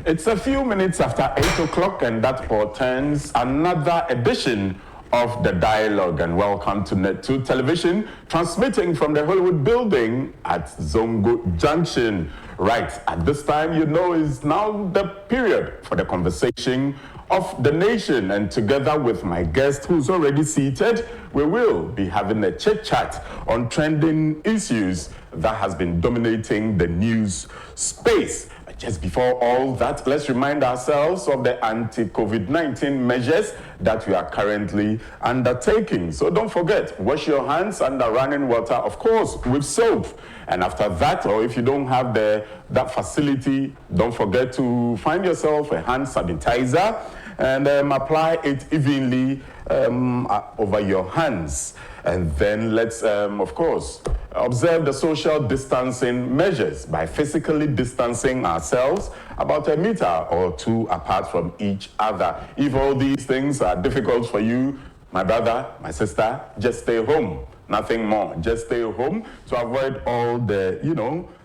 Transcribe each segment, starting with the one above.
It's a few minutes after 8 o'clock, and that portends another edition of The Dialogue. And welcome to Net2 Television, transmitting from the Hollywood building at Zongo Junction. Right, at this time, you know, is now the period for the conversation of the nation. And together with my guest who's already seated, we will be having a chit-chat on trending issues that has been dominating the news space. Just before all that, let's remind ourselves of the anti-COVID-19 measures that we are currently undertaking. So don't forget, wash your hands under running water, of course, with soap. And after that, or if you don't have that facility, don't forget to find yourself a hand sanitizer and apply it evenly over your hands. And then let's, of course, observe the social distancing measures by physically distancing ourselves about 1 meter or 2 apart from each other. If all these things are difficult for you, my brother, my sister, just stay home. Nothing more. Just stay home to avoid all the,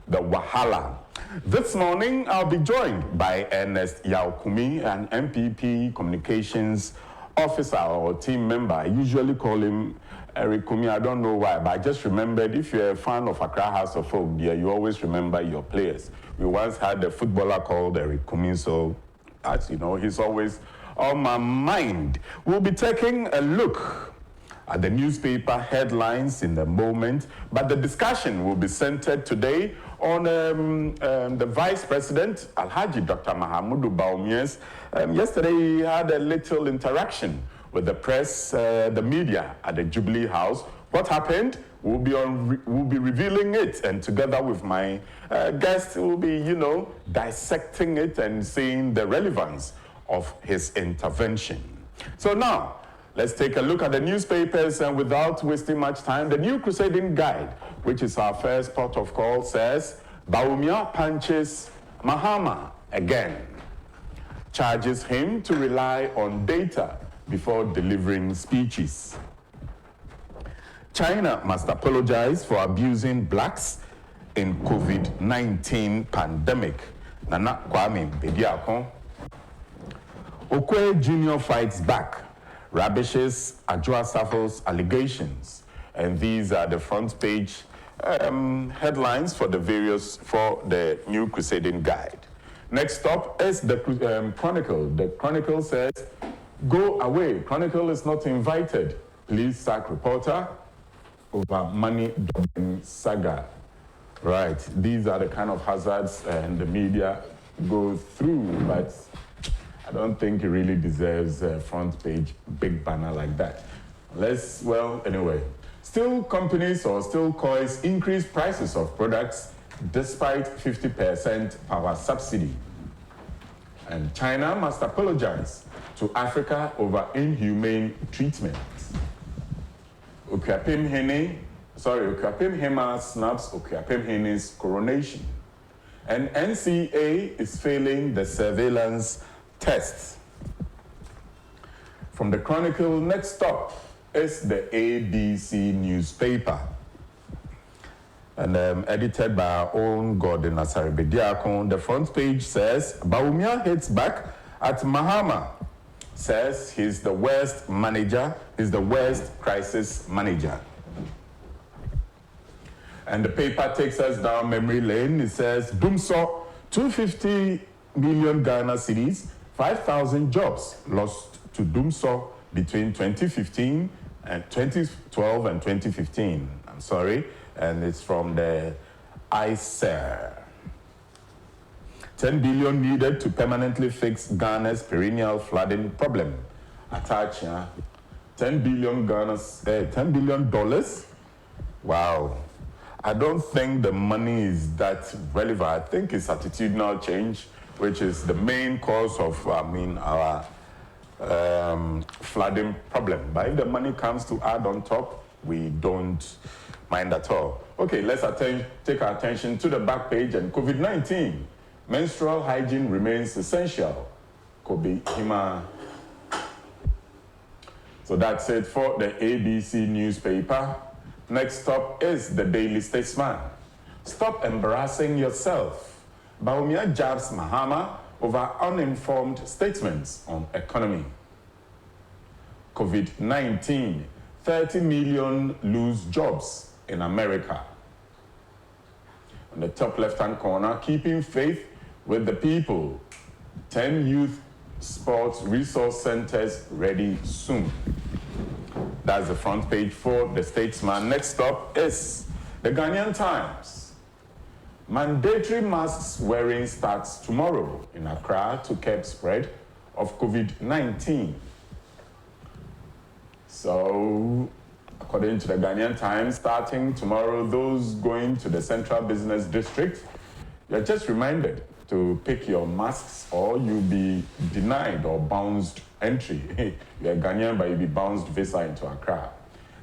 the wahala. This morning, I'll be joined by Ernest Kumi, an MPP communications officer or team member. I usually call him Eric Kumi. I don't know why, but I just remembered, if you're a fan of Accra House of Folk, you always remember your players. We once had a footballer called Eric Kumi, so as you know, he's always on my mind. We'll be taking a look at the newspaper headlines in a moment, but the discussion will be centered today on the Vice President, Alhaji Dr. Mahamudu Bawumia's. Yesterday, he had a little interaction with the press, the media at the Jubilee House. What happened? We'll be revealing it, and together with my guest, we'll be, dissecting it and seeing the relevance of his intervention. So now, let's take a look at the newspapers, and without wasting much time, the New Crusading Guide, which is our first port of call, says, Bawumia punches Mahama again, charges him to rely on data before delivering speeches. China must apologize for abusing blacks in COVID-19 pandemic. Nana Kwame Bediako. Okwe Jr. fights back, rubbishes Adjoa Safo's allegations. And these are the front page headlines for the New Crusading Guide. Next up is the Chronicle. The Chronicle says, go away. Chronicle is not invited. Please sack reporter over money dumping saga. Right. These are the kind of hazards the media go through, but I don't think it really deserves a front page big banner like that. Anyway. Still companies or still coins increase prices of products despite 50% power subsidy. And China must apologize to Africa over inhumane treatment. Okuapem Hema snaps Okuapem Hene's coronation. And NCA is failing the surveillance test. From the Chronicle, next stop is the ABC newspaper. And edited by our own Gordon Asare-Bediako. The front page says, Bawumia hits back at Mahama. Says he's the worst manager, he's the worst crisis manager. And the paper takes us down memory lane. It says, Dumso, 250 million Ghana cedis, 5,000 jobs lost to Dumso between 2012 and 2015. I'm sorry. And it's from the ICER. 10 billion needed to permanently fix Ghana's perennial flooding problem. Attach, $10 billion. Wow. I don't think the money is that relevant. I think it's attitudinal change, which is the main cause of, our flooding problem. But if the money comes to add on top, we don't mind at all. Okay, let's take our attention to the back page and COVID-19. Menstrual hygiene remains essential. Kobe Hima. So that's it for the ABC newspaper. Next up is the Daily Statesman. Stop embarrassing yourself. Bawumia jabs Mahama over uninformed statements on economy. COVID-19, 30 million lose jobs in America. On the top left-hand corner, keeping faith with the people. 10 youth sports resource centers ready soon. That's the front page for the Statesman. Next up is the Ghanaian Times. Mandatory masks wearing starts tomorrow in Accra to curb spread of COVID-19. So, according to the Ghanaian Times, starting tomorrow, those going to the Central Business District, you're just reminded to pick your masks or you'll be denied or bounced entry. You're a Ghanaian, but you'll be bounced visa into Accra.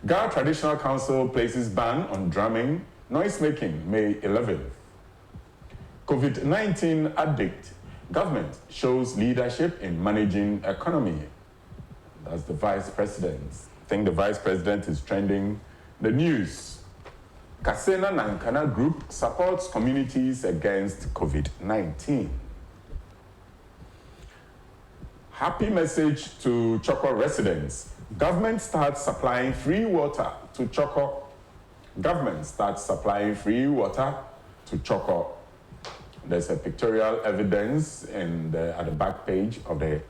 Ghana Traditional Council places ban on drumming, noise making, May 11th. COVID-19 addict, government shows leadership in managing economy. That's the vice president. I think the vice president is trending the news. Kasena Nankana Group supports communities against COVID-19. Happy message to Choko residents. Government starts supplying free water to Choko. Government starts supplying free water to Choko. There's a pictorial evidence at the back page of the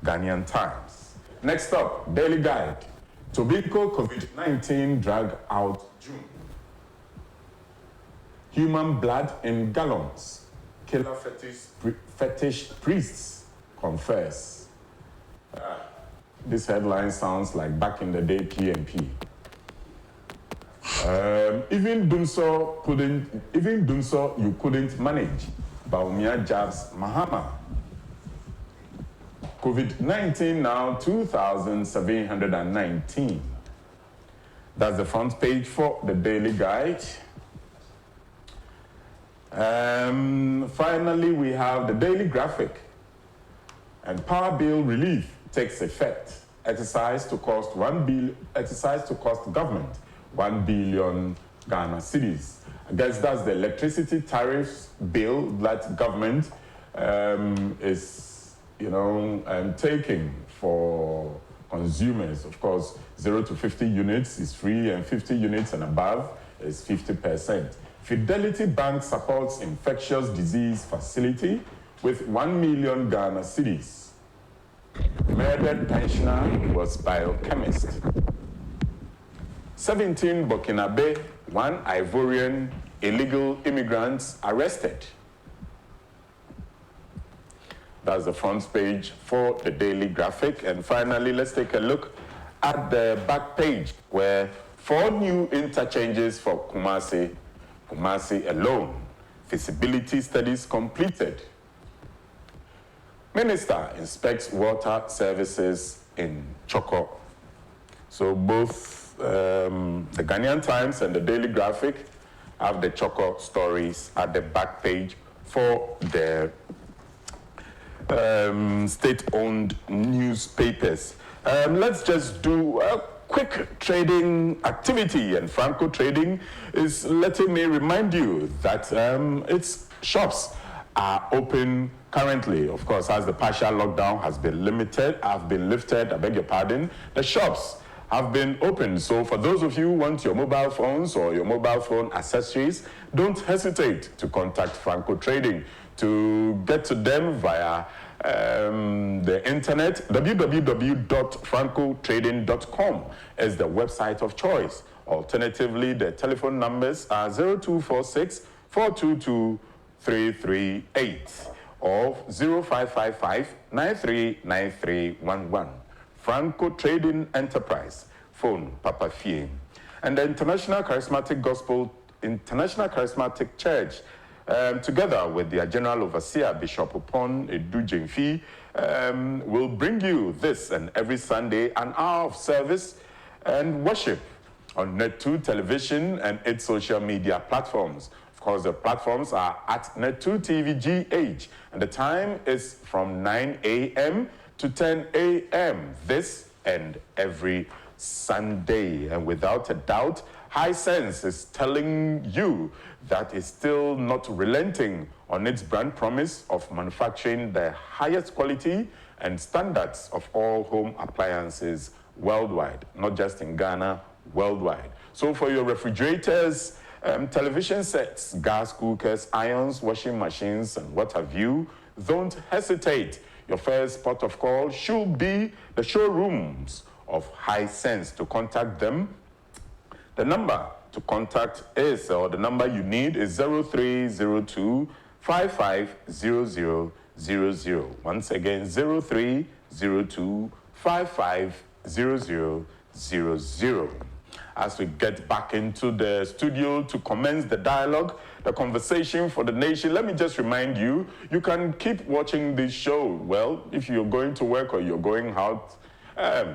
Ghanaian Times. Next up, Daily Guide. Tobacco COVID-19 drag out June. Human blood in gallons. Killer fetish priests confess. This headline sounds like back in the day PNP. Even doing so you couldn't manage. Baumia jabs Mahama. COVID-19 now 2,719. That's the front page for the Daily Guide. Finally, we have the Daily Graphic. And power bill relief takes effect. Exercise to cost government 1 billion Ghana cedis. I guess that's the electricity tariffs bill that government is, taking for consumers. Of course, 0 to 50 units is free, and 50 units and above is 50%. Fidelity Bank supports infectious disease facility with 1 million Ghana cedis. Murdered pensioner was biochemist. 17 Burkinabe, 1 Ivorian illegal immigrants arrested. That's the front page for the Daily Graphic. And finally, let's take a look at the back page where 4 new interchanges for Kumasi alone. Feasibility studies completed. Minister inspects water services in Choko. So both the Ghanaian Times and the Daily Graphic have the Choko stories at the back page for the state-owned newspapers. Let's just do a quick trading activity, and Franco Trading is letting me remind you that its shops are open currently. Of course, as the partial lockdown has been lifted, I beg your pardon, the shops have been open. So for those of you who want your mobile phones or your mobile phone accessories, don't hesitate to contact Franco Trading. To get to them via the internet, www.francotrading.com is the website of choice. Alternatively, the telephone numbers are 0246 422 338 or 0555 939311. Franco Trading Enterprise, phone Papa Fie. And the International Charismatic Church, together with their General Overseer, Bishop Upon Edu Jemfi, will bring you this and every Sunday an hour of service and worship on Net2 television and its social media platforms. Of course, the platforms are at Net2 TV GH, and the time is from 9 a.m. to 10 a.m. this and every Sunday. And without a doubt, Hisense is telling you that it's still not relenting on its brand promise of manufacturing the highest quality and standards of all home appliances worldwide, not just in Ghana, worldwide. So for your refrigerators, television sets, gas cookers, irons, washing machines, and what have you, don't hesitate. Your first port of call should be the showrooms of Hisense. To contact them, the number to contact is, or the number you need is 0302 550000. Once again, 0302 550000. As we get back into the studio to commence the dialogue, the conversation for the nation, let me just remind you, you can keep watching this show. Well, if you're going to work or you're going out,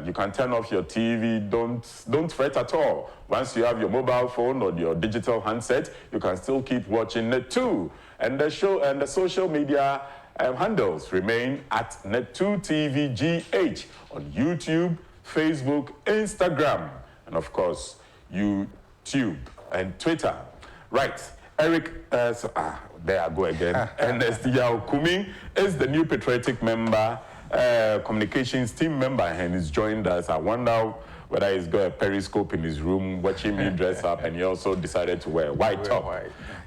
you can turn off your TV. Don't fret at all. Once you have your mobile phone or your digital handset, you can still keep watching Net2. And the show and the social media handles remain at Net2TVGH on YouTube, Facebook, Instagram, and of course, YouTube and Twitter. Right, Eric, there I go again. Ernest Kumi is the new patriotic member, communications team member, and he's joined us. I wonder whether he's got a periscope in his room watching me dress up, and he also decided to wear a white top.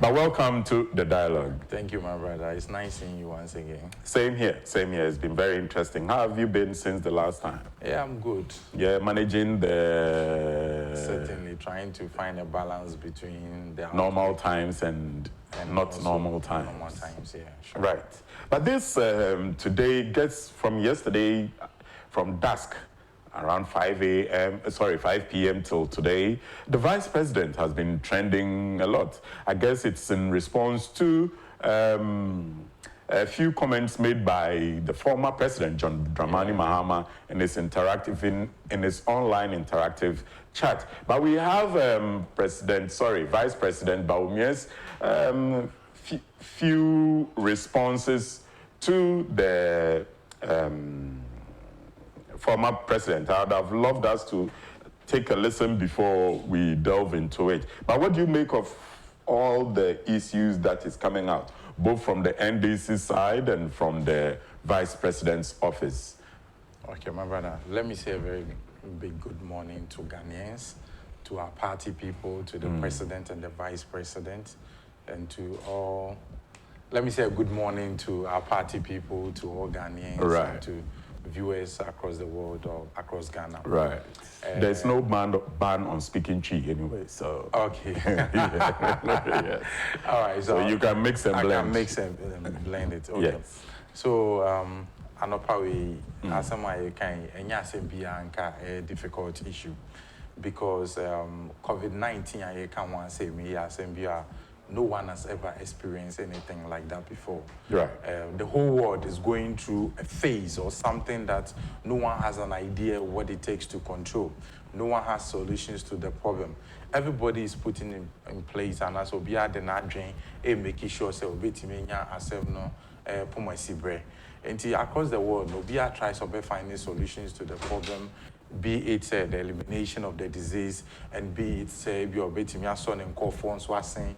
But welcome to the dialogue. Thank you, my brother. It's nice seeing you once again. Same here, same here. It's been very interesting. How have you been since the last time? Yeah, I'm good. Yeah, managing the... Certainly, trying to find a balance between the... normal times and not normal times. Normal times, yeah, sure. Right. But this today gets from yesterday, from dusk, around 5 p.m. till today, the vice president has been trending a lot. I guess it's in response to a few comments made by the former president, John Dramani Mahama, in his in his online interactive chat. But we have Vice President Bawumia's few responses to the former president. I'd have loved us to take a listen before we delve into it. But what do you make of all the issues that is coming out, both from the NDC side and from the vice president's office? Okay, my brother, let me say a very big good morning to Ghanaians, to our party people, to the president and the vice president, and to all. Let me say a good morning to our party people, to all Ghanaians, right, and to viewers across the world or across Ghana. Right. There's no ban on speaking Chi anyway, so... Okay. Yes. All right. So you can mix and blend. I can mix and blend it. Okay. Yes. So, anopawi asama can a difficult issue because COVID-19 I can one say me no one has ever experienced anything like that before. Right. The whole world is going through a phase or something that no one has an idea what it takes to control. No one has solutions to the problem. Everybody is putting in place, and as we are the nadrin, making sure so we ourselves no pomasibre. And across the world, we are trying to find solutions to the problem. Be it the elimination of the disease, and be it your betting son and call phones wasing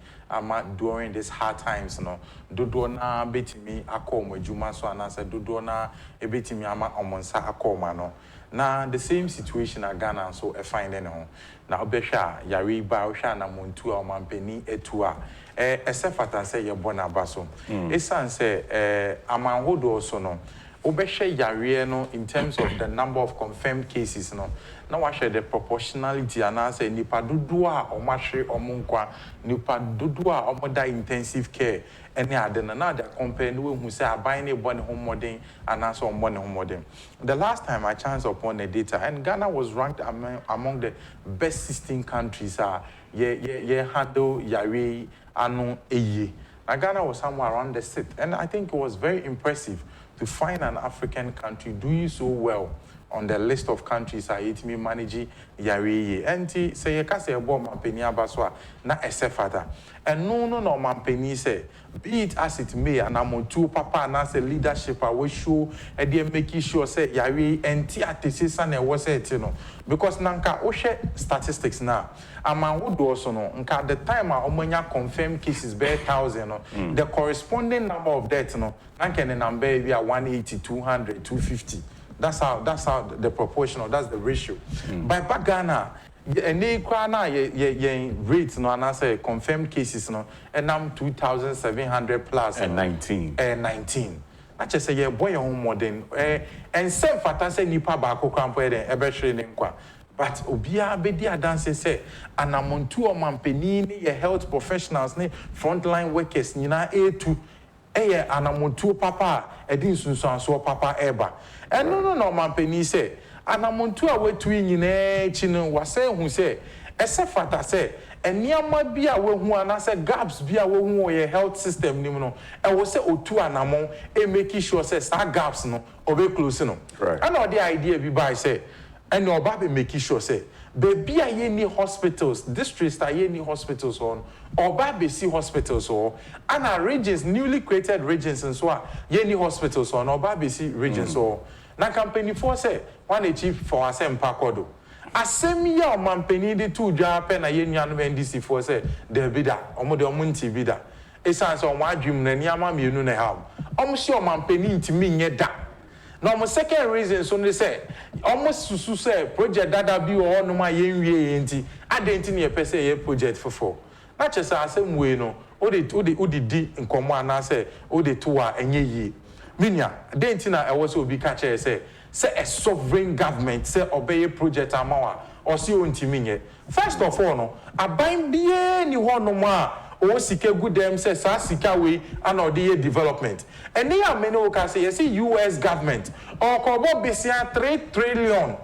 during these hard times. No, Dodona betimi akoma juma so and answer Dodona a betimi ama omonsa akoma no. Now the same situation at Ghana so a fine anyhow. Now Besha Yari Bausha na Montua Mampeni etua. Esefata say your bona baso. Esan say amanhodo also no. Obeshe yare no in terms of the number of confirmed cases no. Now I share the proportionality and I say nipa dudua or mashe or munkwa nipa dudua or more intensive care any other than another compared who say I buy any one home modern and answer on one home modern. The last time I chanced upon the data and Ghana was ranked among the best 16 countries handle yare anu eye. Ghana was somewhere around the 6th, and I think it was very impressive to find an African country doing so well on the list of countries it me manage yare enti say you ka say ebo mampani abaso na esefata no mampani say be it as it may and amontu papa na say leadership we show e dey make sure say yare enti atesisa na e wo say it no because nanka wo hwe statistics na aman wo do so no nka the time a omanya confirmed cases be 1,000 no the corresponding number of deaths no nanka the number be 180 200 250 that's how the proportional that's the ratio by Ghana any na ye rates no and say confirmed cases no and 2,700 plus and 19 I just say yeah boy home modern and some fata say nipa ba akokwa mpo e be hwere ne nkwa but obia be dia dance say anamontu o mampani ne ye health professionals ne frontline workers nyina etu eye anamontu papa edin sunsuanso papa eba no mampani say anamontu a wetu nyina chi no wase hu say ese fata say eniama bia we hu ana say gaps bia we hu ye health system nim no e wo say otu anamon e make sure say sa gaps no obe close no right and all the idea be by say and oba be make sure say baby a ye ni hospitals districts are ye ni hospitals on oba be see hospitals or and our regions newly created regions and so ye ni hospitals on oba be see regions or na company for say one chief for asem pakodo asemi ya mampani de tu dwa pe na ye nuanu NDC for say there be da omo de omo nti bi da esan so omo adwum na niama mienu na ha omo se o mampani ntimi nye da na omo second reason so ne say omo susu say project dada bi o no ma ye nwie enti adenti ne ye pese ye project fofo na chesa asem we no odi di nkomo ana say odi to a enye yi minia adenti na ewo so obi ka che say a sovereign government say obey project amawa or see ontimi nye first of all no aban bie ni ho no ma o sika good them say sa sika we and odie development and they are many o ka say yes US government or kobo besia 3 trillion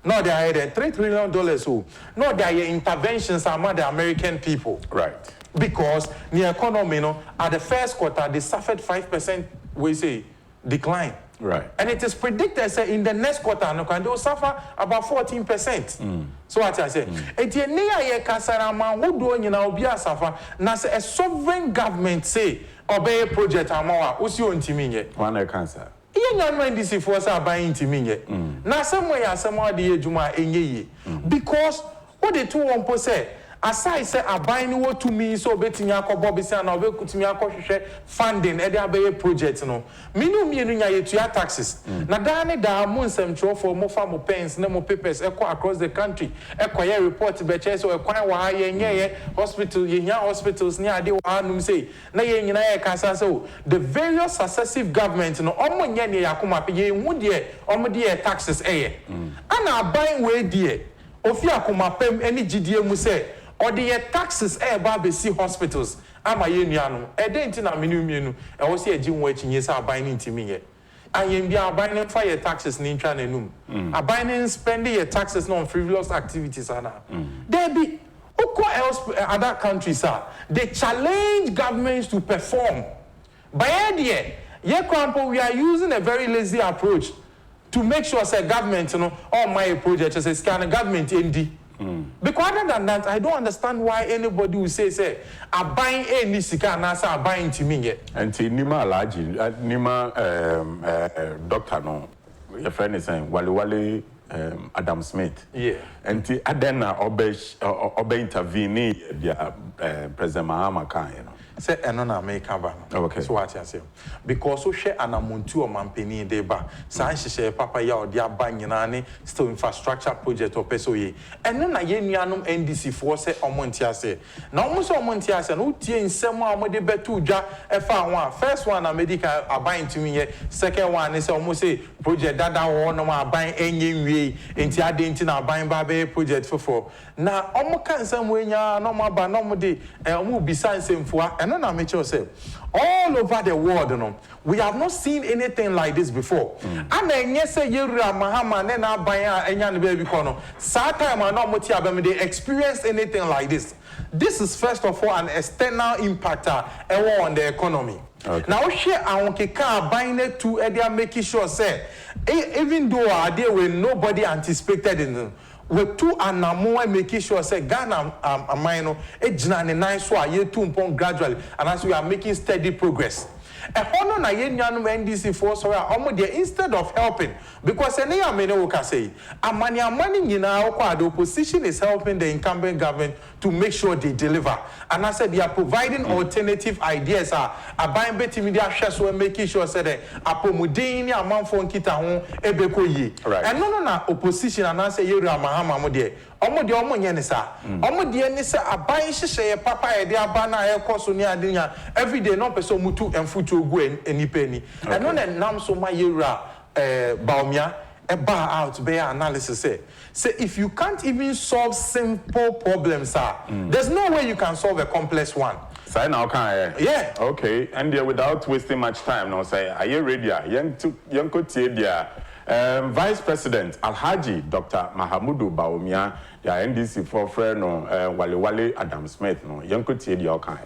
no they are $3 trillion so no they are interventions among the American people right because the economy no at the first quarter they suffered 5% we say decline. Right. And it is predicted say in the next quarter no can they will suffer about 14%. So what I say, eti near ye kasara man who do nyina obi asafa na say a sovereign government say obey project amawa osi ontimi nye. One cancer. Iye nyanwa ndisi for say aban ntimi nye. Na somewhere asema de ejuma enye ye. Because what they two one po say aside say aban ni wo to me so betimi akobo bisi na obekutimi akohwehwe funding e dey abeye project no minu mienu nya yetua taxes na dane da mo nsem tro for mo fa mo pens na mo papers across the country ekoye report be che so ekwan wa ye nye hospital ye nya hospitals ni ade wa num say na ye nyina ye kasa so the various successive government no omo nya ne yakoma pe ye hu de omo de taxes ana aban we de ofi akoma pem eni gidie mu say or the taxes ba be see hospitals ama ye nuanu e dey nti na menu mienu e wo se agi nwo achinye sa aban ni ntimi ye ayen bia aban ne fa ye taxes ni ntwa na num aban ne spend ye taxes on frivolous activities ana there be else other countries are they challenge governments to perform by idea ye kwampo we are using a very lazy approach to make sure say government you know all my projects say scan government ND. Because other than that, I don't understand why anybody will say, I'm buying any sika and I'm buying to me yet. And Nima Alaji, Nima doctor no, your friend is saying Wale Adam Smith. Yeah. And Adena Obe intervene President Mahama Khan, you know. Say enona make aba no. Okay. So what you say? Because so share anamuntu o mampeni de ba. San hye papa ya odi aba nyina ne still infrastructure project o peso ye. Eno na ye nuanom NDC for say omonti ase. Na omo so omonti ase no tie nsem a omo de betu dwa e fa ho first one na medical aban ntimi ye. Second one is omo say project dada wo no aban enye nwie. Enti ade enti na aban ba be project fofo. Na omo kan nsem we nya no mo aba no mo de omo bisa nsem fo. And then I make sure say all over the world, you know, we have not seen anything like this before. And then yes, say Yura Mahama, then I buy a baby corner. Time I know they experienced anything like this. This is first of all an external impact on the economy. Okay. Now share our keka buying it to Edia making sure say even though our day when nobody anticipated in them. We two and more making sure say Ghana amino ejina ne nice so ye two upon gradually and as we are making steady progress. A hono na ye nyanu NDC for so instead of helping because any amene we can say amani nyina okwa the opposition is helping the incumbent government to make sure they deliver and I said they are providing alternative ideas aban beti media hwe so making sure say the apomudin ni amanfo nkita ho ebeko yi and no na opposition and I say ye amahama mo de omo nye ne sa omo de ni se aban hyehye papa ye de aba na ye koso ni adenya every day no person mutu emfutu ogu enipa ni and no na nam so ma yewura baumia eba out be analysis say if you can't even solve simple problems there's no way you can solve a complex one. So now can yeah okay and without wasting much time now say are you ready young kotie Vice President Alhaji Dr. Mahamudu Bawumia ya NDC for friend no Wale Adam Smith no yanko tie dia okan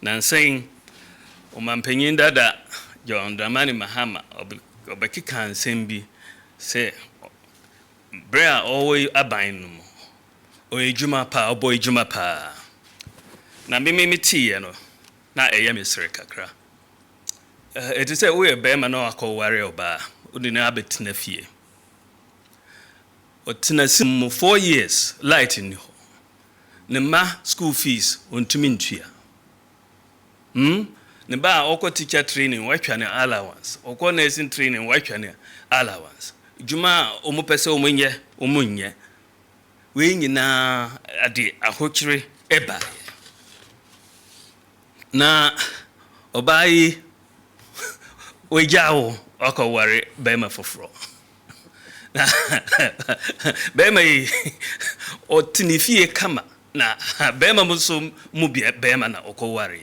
nan saying omampanyin dada John Dramani Mahama obekika nsem bi say bra always aban no o ejuma pa obo ejuma pa na me tie no na eye mesre kakra it is say we be ma no akọware oba odi na abetina fie otina sim 4 years light in ho ne ma school fees ontumi ntua ne ba okọ teacher training watwa ne allowance okọ nursing training watwa ne allowance juma omopese omunye we nyina ade ahokyere eba na obai Ojawo okoware bema foforo na bema otinifie kama na bema muso mubie bema na okoware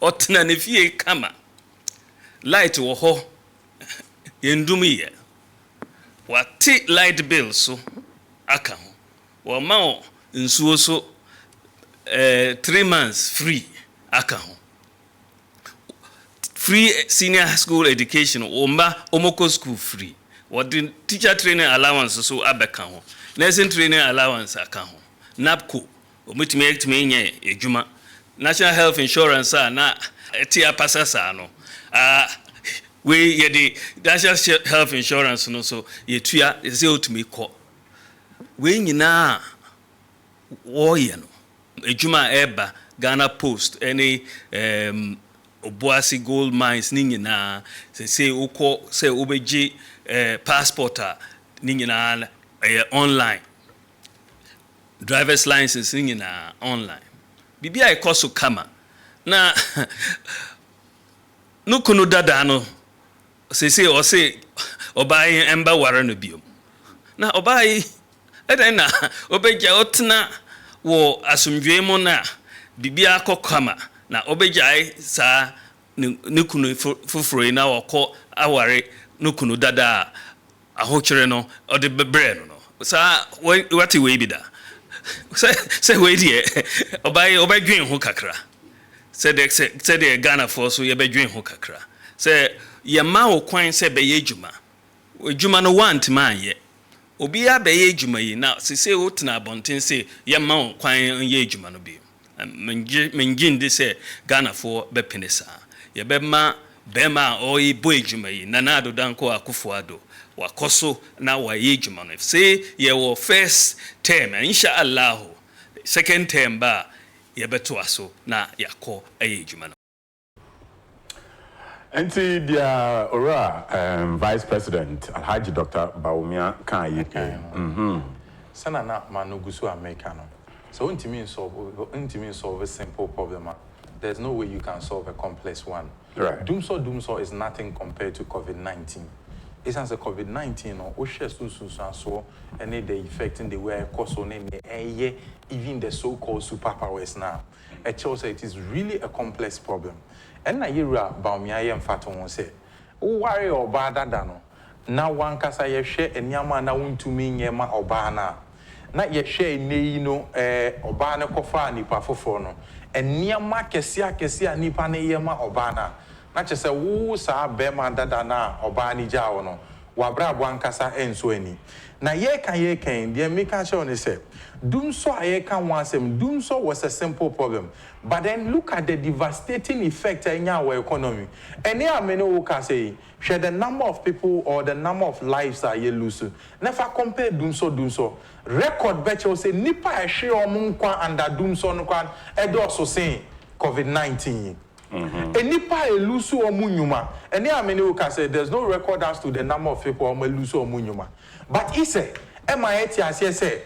otina nifie kama light wo ho yendumiye wati light bill so aka ho wo ma nsuo so 3 months free aka ho free senior school education omoko school free what the teacher training allowance so abeka ho nursing training allowance aka ho napco omitime nye ejuma national health insurance na etia pasasa no we ye the national health insurance no so ye tua say otumi ko we nyina wo ye no ejuma eba Ghana Post any Obuasi gold mines ni nyina say ukọ say obeji passport ni nyina online driver's license ni nyina online bibia ikoso kama na nukunu dada no say o say obai emba ware no biom na obai eden na obeja otna wo asumdwe mu na bibia akokama na obejai sa nukunu fufuro na wako aware nukunu dada ahokyere no ode bebre no sa wati we bi da say we die obadwen ho kakra say the Ghana for so ye bedwen ho kakra say ye ma wo kwan say be ye ejuma no want man ye obi ya be ye ejuma yi na say wotena abonten say ye ma wo kwan ye ejuma no bi menjin de say Ghana for be penesa ye be ma bema oyi boy ejuma yi na na adodanko akufuado wakoso na wa ye ejuma no say ye wo first term inshallah second term ba ye beto aso na yakọ aye ejuma no Enti dia ora Vice President Alhaji Dr. Bawumia kan yeke sana na manugusu America no so intimi solve a simple problem. There's no way you can solve a complex one. Right. Doom so is nothing compared to COVID-19. It's as a COVID-19 or so any the effect in the way cause on even the so-called superpowers now. It shows that it is really a complex problem. And na yira Bawumia and Fato won say, "O worry oba dadano. Na wan kasa ye share enyama na wuntumi nyema oba na. Na ye share ne oba na kofa nipa foforo no. niema kesia nipa ne yema obana na chese wo sa bema dada na obani jawo no wabra bwankasa enso ani na ye kan de meka che on say dum so aye kan wansem dum so was a simple problem but then look at the devastating effect in our economy and here many who can say share the number of people or the number of lives are you lose never compare dum so record bet you say nipa e hwe omunkwa under dum so no kwan e do so say COVID-19 nipa e lose omunyuma and here many who can say there's no record as to the number of people who lose omunyuma but he say MIT as say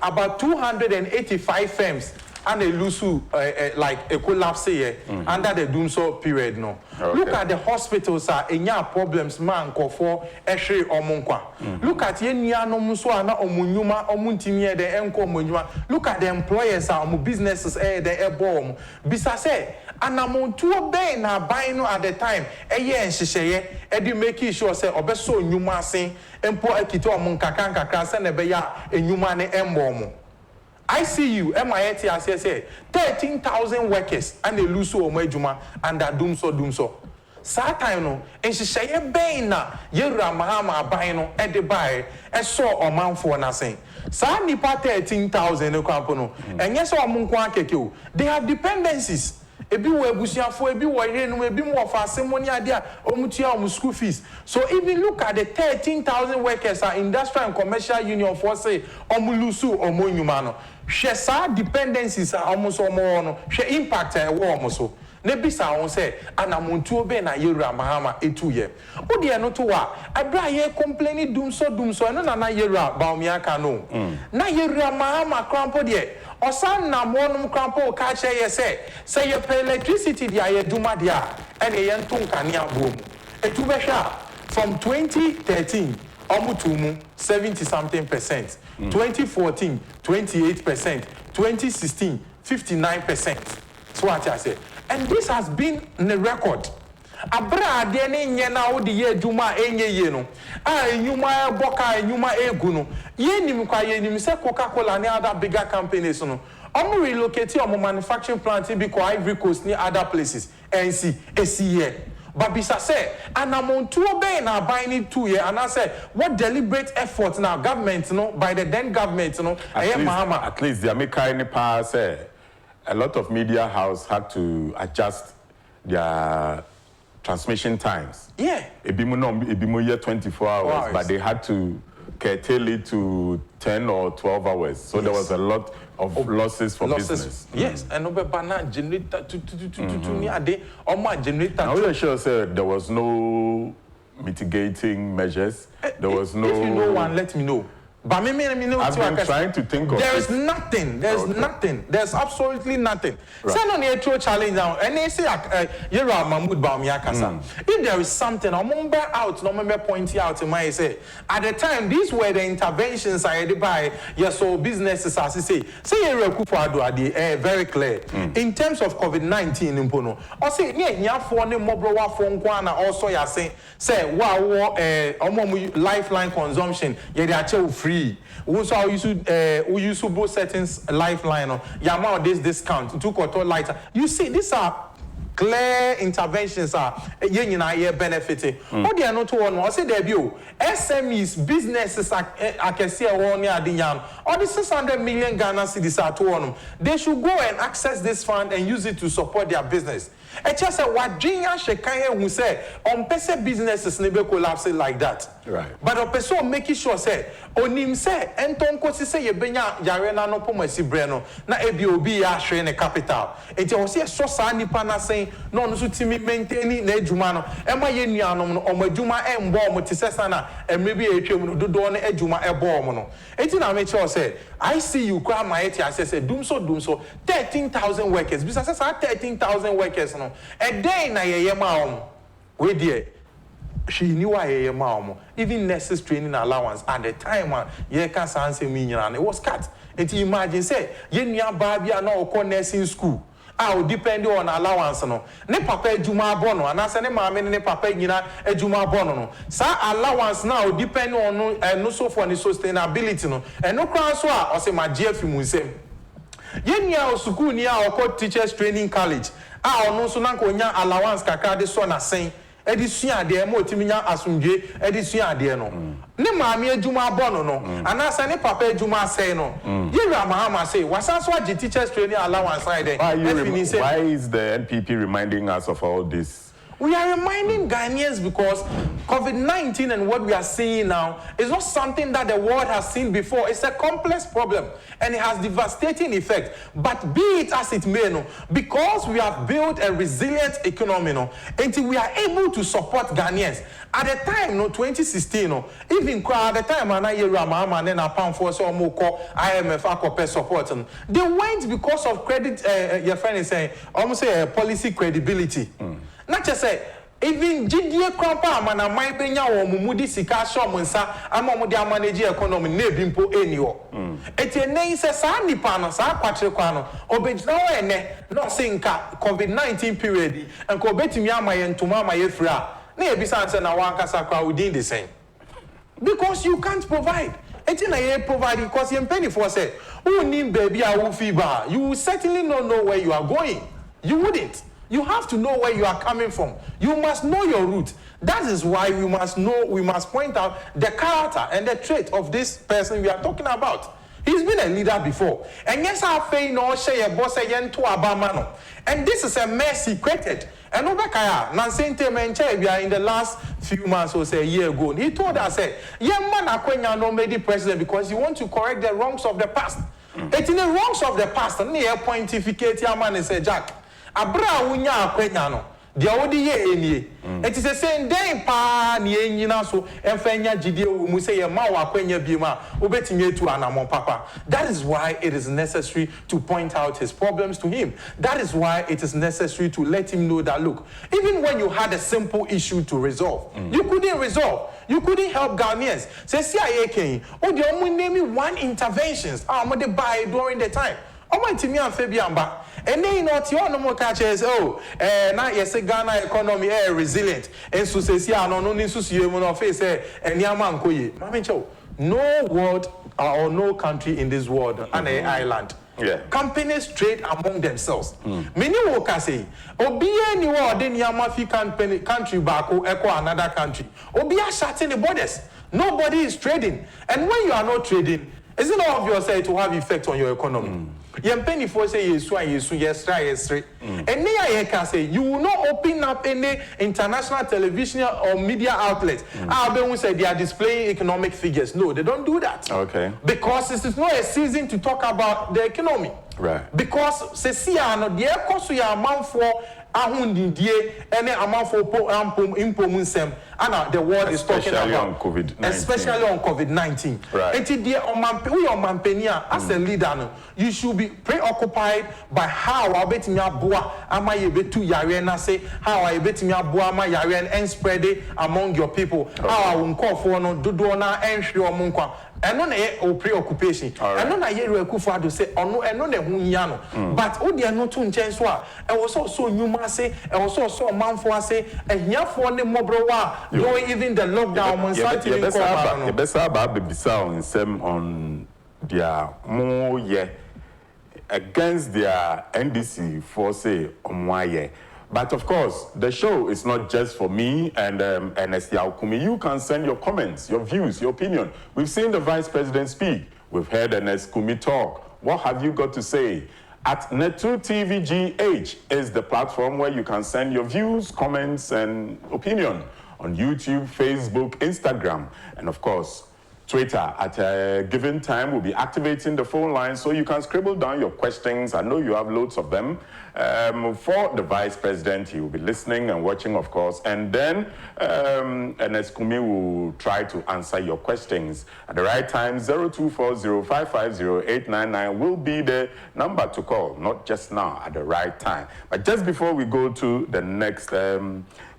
about 285 firms and they lose like a collapse here under the doomsday period no. Okay. Look at the hospitals are problems man ko for ehwe omunkwa. Look at ye nuanom so ana omunyuma omuntimi de enko omunyuma. Look at the employers are businesses de ebom. Bisa say anamontuo ben na ban no at the time eye enhyehyeye e dey make sure say obeso nyuma asen empo akito omunkaka se na be ya enyuma ne embo. I see you, MIT say 13,000 workers and they lose so ejuma and that doom so. Sa time no, and she say ben na yera mahama buy no e de buy e so omanfo na sen. Sa nipa 13,000 no kwampo no. And yes omunko akeke o. They have dependencies. Ebi wo ebusiafo ebi wo ire no ebi mo fa asemmoni ade a omutua om school fees so even look at the 13,000 workers are industrial and commercial union for say omulusu omonyuma no hwe sa dependencies are almost omo no hwe impact e wo omo so ne bisa won say anamontuo be na yewura mahama etuye wo de no to wa abra ye complaining dum so no na yewura baomiaka no na yewura mahama krampo de osan na monum krampo ka che ye say ye pay electricity dia ye duma dia and ye nton kania bom etu be hwa from 2013 omutumu 70 something percent 2014 28% 2016 59% so what I say and this has been the record abra ade ne nye na wo de ye adwuma enye ye no enyuma boka enyuma egu no ye nim kwa ye nim se Coca-Cola and other bigger companies no relocate manufacturing plant because Ivory Coast near other places and see here but bisa say anamontuo be na buying 2 year and I say what deliberate effort now government no by the then government no at least the American power say a lot of media house had to adjust their transmission times. Yeah. Ebimo year 24 hours, but they had to curtail it to 10 or 12 hours. So there was a lot of losses for business. Yes, and over banana generator generator. Now we sure said there was no mitigating measures. There was no. If you know one, let me know. But I've been trying to think of. There is nothing. There's nothing. There's absolutely nothing. Send on the true challenge now. And they say, "You're Mahmoud Baumia If there is something, I'm gonna out. No member pointing out to my say. At the time, these were the interventions I had by so businesses as say you're very clear in terms of COVID-19. Impono. Or say yeah, for ne mobile phone kwana also ya say wow lifeline consumption. Yeah, they are free. Also, we used to both settings lifeline. Yeah, this discount to quarter lighter. You see, these are clear interventions are benefiting. What they are not one. I say debut SMEs businesses I can see one near the yan. All the 600 million Ghana cedis are to one. They should go and access this fund and use it to support their business. It's just what Jinya Shekaya who say on pese businesses never collapse like that. Right. But on person making sure say onim say enton kosi say ye benya yarena no pomasi breno na ebiobi ya hwe ne capital. Enti o say so sa nipa na say no no so timi maintain na adwuma no ema ye nuanom no omadwuma embo omo tisesa na emrebi etwem no dodo no adwuma ebo omo no. Enti na me sure say I see you kwa maeti say dum so 13,000 workers. Bisa say 13,000 workers no a day na ye ma we there she knew I mom even nurses training allowance at the time ye can say me and it was cut. And imagine say ye nya babia na okọ nursing school will depend on allowance no ne papa ejuma bono and ase ne maame ne papa nyina ejuma bono no sa allowance now depend on no so for the sustainability no and no kran so a o se magye afi mu nsem Yenya school ni a oko teachers training college. Ono so na konya allowance kakra de so na sen. Edisua de mo timinya asumdwe edisua de no. Ne maame adwuma abono no. Anasa ne papa adwuma asɛe no. Yewura mahama say wasanso agi teachers training allowance side there. Why is the NPP reminding us of all this? We are reminding Ghanaians because COVID-19 and what we are seeing now is not something that the world has seen before. It's a complex problem and it has devastating effect. But be it as it may, no, because we have built a resilient economy, no, until we are able to support Ghanaians. At the time, no, 2016, no, even at the time, and I hear Ramama and then a pound for so more IMF ACOPE support, they went because of credit. Your friend is saying almost say policy credibility. Not just say even GDA crapa man a my benya or mumudi sika show munsa ama mudi manage economy ne bimpo eniwo. Etienne is a sani pano sa kwatre kwano obejna ene no sinka COVID-19 period and ko betimi ama yentuma ama yefra na ebisa nse na wankasa kwa within the same because you can't provide. Eti na ye provide because you penny for say who need baby a who fever you will certainly not know where you are going. You wouldn't. You have to know where you are coming from. You must know your root. That is why we must point out the character and the trait of this person we are talking about. He's been a leader before. And yes, I feel no share boss again to Abamano. And this is a mess he created. And Obakaya, Nansente Menche, we are in the last few months or say a year ago. He told us, yeah, man, Akwenya no made the president because you want to correct the wrongs of the past. It's in the wrongs of the past. And near pontificate your man and say, Jack. Abra unya akwenya no dia wodi ye enie enti se sen den pa ne enyina so emfanya gidie wo mu se ye ma wa akwenya bi ma obetimi etu anamon papa. That is why it is necessary to point out his problems to him. That is why it is necessary to let him know that look, even when you had a simple issue to resolve, you couldn't resolve. You couldn't help Ghanaians. Say CIA ken o de omo name one interventions mo de buy during the time. O ma timi an Fabiamba. And then not your no more catches. Oh, now yes, Ghana economy resilient. And so says, yeah, no need to see you on face. And Yaman Koye. Mami Cho, no world or no country in this world and an island. Yeah. Companies trade among themselves. Many workers say, Obia any word in Yamafi country back or echo another country. Obia shutting the borders. Nobody is trading. And when you are not trading, isn't it obvious to have effect on your economy? Penny for say yes, yes, and near can say you will not open up any international television or media outlet. They say they are displaying economic figures. No, they don't do that. Okay. Because this is not a season to talk about the economy. Right. Because no the cost we are amount for ahundidie any amount for impomunsem and the world is talking about COVID-19. Especially on COVID-19. Right. As a leader, no, you should be preoccupied by how I bet me aboa ama yebetu yare na say how I bet me aboa ama yare and spread it among your people. Okay. How I won call for no dodo na enhwe omunkwa. Eno na o preoccupation. Eno na ye reku do say ono eno na hu nya no. But o de no to nchen so a e wo so nyuma say e wo so manfo ase ehiafo ne mobro wa during even the lockdown on Saturday you best about bebisa on sem on their more against their NDC for say omwaye. But of course, the show is not just for me and Ernest Kumi. You can send your comments, your views, your opinion. We've seen the Vice President speak. We've heard Ernest Kumi talk. What have you got to say? At Net2TVGH is the platform where you can send your views, comments, and opinion on YouTube, Facebook, Instagram, and of course, Twitter. At a given time, we'll be activating the phone line so you can scribble down your questions. I know you have loads of them. For the Vice President, he will be listening and watching, of course. And then Ernest Kumi will try to answer your questions. At the right time, 0240550899 will be the number to call, not just now, at the right time. But just before we go to the next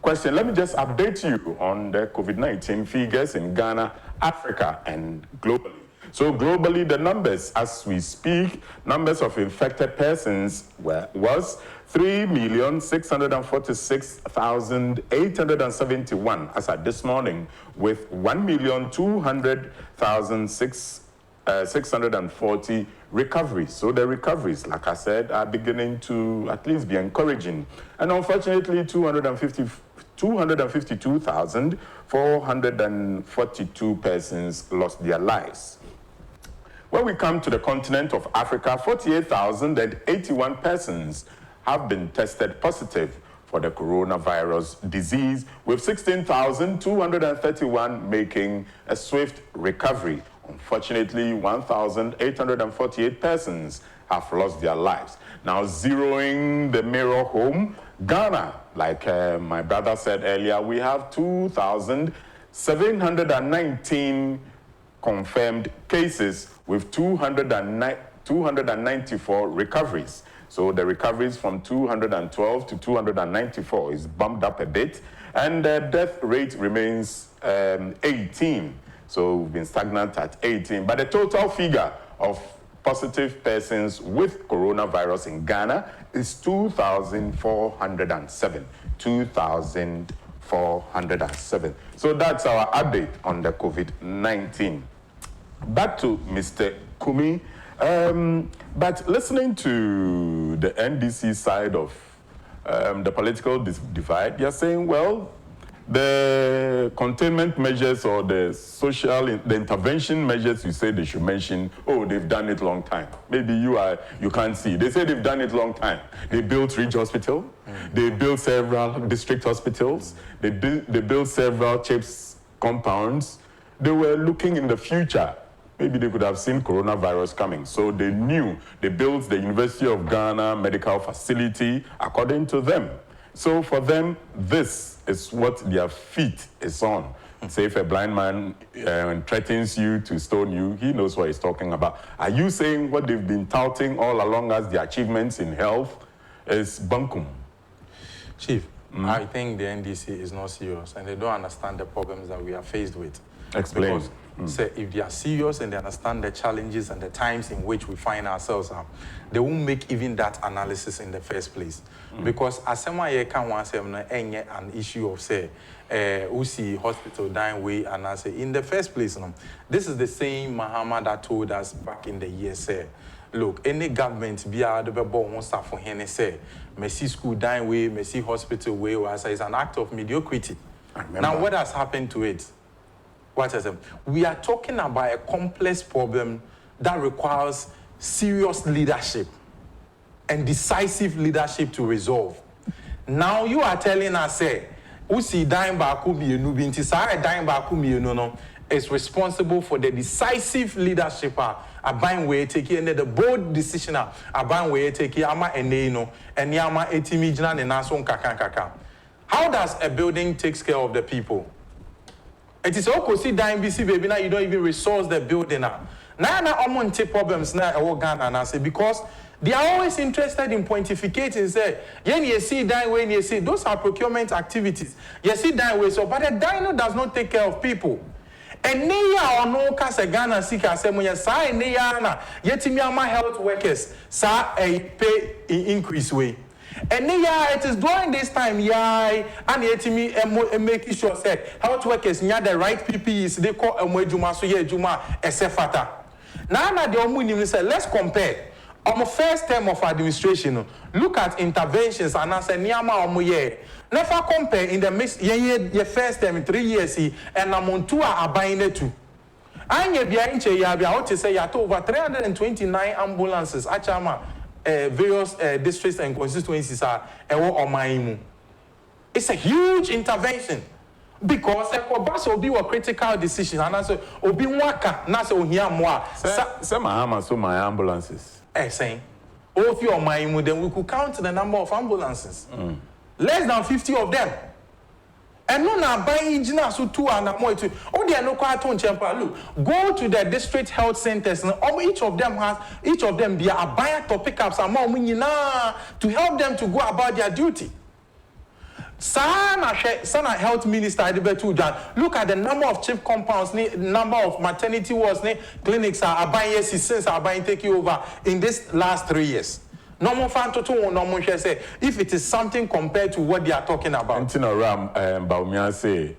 question, let me just update you on the COVID-19 figures in Ghana, Africa, and globally. So globally, the numbers, as we speak, numbers of infected persons was 3,646,871 as at this morning, with 1,200,006 640 recoveries. So the recoveries, like I said, are beginning to at least be encouraging. And unfortunately, 252,442 persons lost their lives. When we come to the continent of Africa, 48,081 persons have been tested positive for the coronavirus disease, with 16,231 making a swift recovery. Unfortunately, 1,848 persons have lost their lives. Now, zeroing the mirror home, Ghana, like my brother said earlier, we have 2,719 confirmed cases with 294 recoveries. So the recoveries from 212 to 294 is bumped up a bit, and the death rate remains 18. So we've been stagnant at 18. But the total figure of positive persons with coronavirus in Ghana is 2,407. 2,407. So that's our update on the COVID-19. Back to Mr. Kumi. But listening to the NDC side of the political divide, you're saying, well, the containment measures or the intervention measures you say they should mention, oh, they've done it long time. Maybe you can't see. They say they've done it long time. They built Ridge Hospital. They built several district hospitals. They built several CHIPS compounds. They were looking in the future. Maybe they could have seen coronavirus coming. So they knew. They built the University of Ghana medical facility according to them. So for them, this is what their feet is on. Say if a blind man threatens you to stone you, he knows what he's talking about. Are you saying what they've been touting all along as the achievements in health is bunkum? Chief, I think the NDC is not serious and they don't understand the problems that we are faced with. Explain. Because say, if they are serious and they understand the challenges and the times in which we find ourselves at, they won't make even that analysis in the first place. Because as someone can once an issue of say, Usi hospital dying way, and I say in the first place, this is the same Muhammad that told us back in the year, say, look, any government be out of a born stuff for him, say, Messi school dying way, Messi hospital way, or as is an act of mediocrity. Now, what has happened to it? We are talking about a complex problem that requires serious leadership and decisive leadership to resolve. Now you are telling us, say, Usi dying by Kumi dying by Kumi is responsible for the decisive leadership buying way taking the bold decision buying way taking ama eneno and yama etimijna and nason kaka. How does a building take care of the people? It is all see dying BC baby now you don't even resource the building now. Now I'm take problems now Ghana and I say because they are always interested in pontificating say you see dying way you see those are procurement activities. You see dying way so but the dino does not take care of people. And neya or no case Ghana sika say when you say neya na yetimi ama health workers sa a pay increase way. And it is during this time, and me making sure say health workers near the right PPEs, they call Juma so Juma Esefata. Now the Omunim say, let's compare. On the first term of administration, look at interventions and answer Niama Omuye. Never compare in the mix your first term in 3 years, and Amontua are buying it too. And you be out to say you have over 329 ambulances. Achama. Various districts and constituencies are on my. It's a huge intervention because a bus will be a critical decision and also obi waka na se ohia moa some Mahama so my ambulances saying if you are my then we could count the number of ambulances less than 50 of them. And no na buying engineers who two and more to oh they are no quite on look go to the district health centers and each of them be a buyer to pick up some more money to help them to go about their duty. Sana health minister look at the number of chief compounds, number of maternity wards, clinics are buying since are buying taking over in this last 3 years. No more fan to no more say if it is something compared to what they are talking about. Ram Baumia say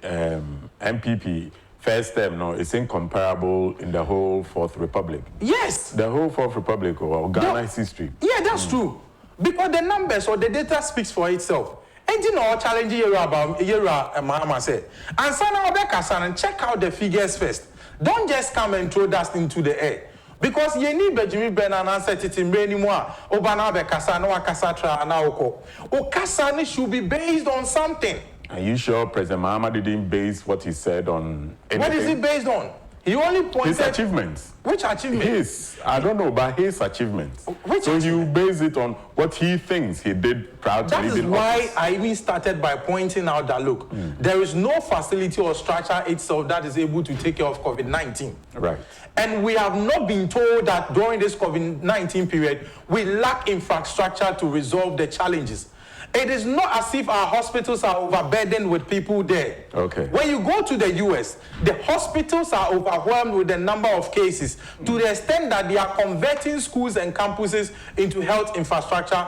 MPP first term, no, it's incomparable in the whole Fourth Republic. Yes. The whole Fourth Republic or Ghana's history. Yeah, that's true. Because the numbers or the data speaks for itself. And you know, challenge you about Mahama said. And so now and check out the figures first. Don't just come and throw dust into the air. Because you need Benjamin Bernard answer it in many more. Obana Bekasa, no Akasatra, and Naoko. Okasani should be based on something. Are you sure President Mahama didn't base what he said on anything? What is it based on? He only pointed... His achievements. Which achievements? His. I don't know, but his achievements. Which so achievement? you base it on what he thinks he did proud to That live is in why office. I even started by pointing out that, look, there is no facility or structure itself that is able to take care of COVID-19. Right. And we have not been told that during this COVID-19 period, we lack infrastructure to resolve the challenges. It is not as if our hospitals are overburdened with people there. Okay. When you go to the US, the hospitals are overwhelmed with the number of cases to the extent that they are converting schools and campuses into health infrastructure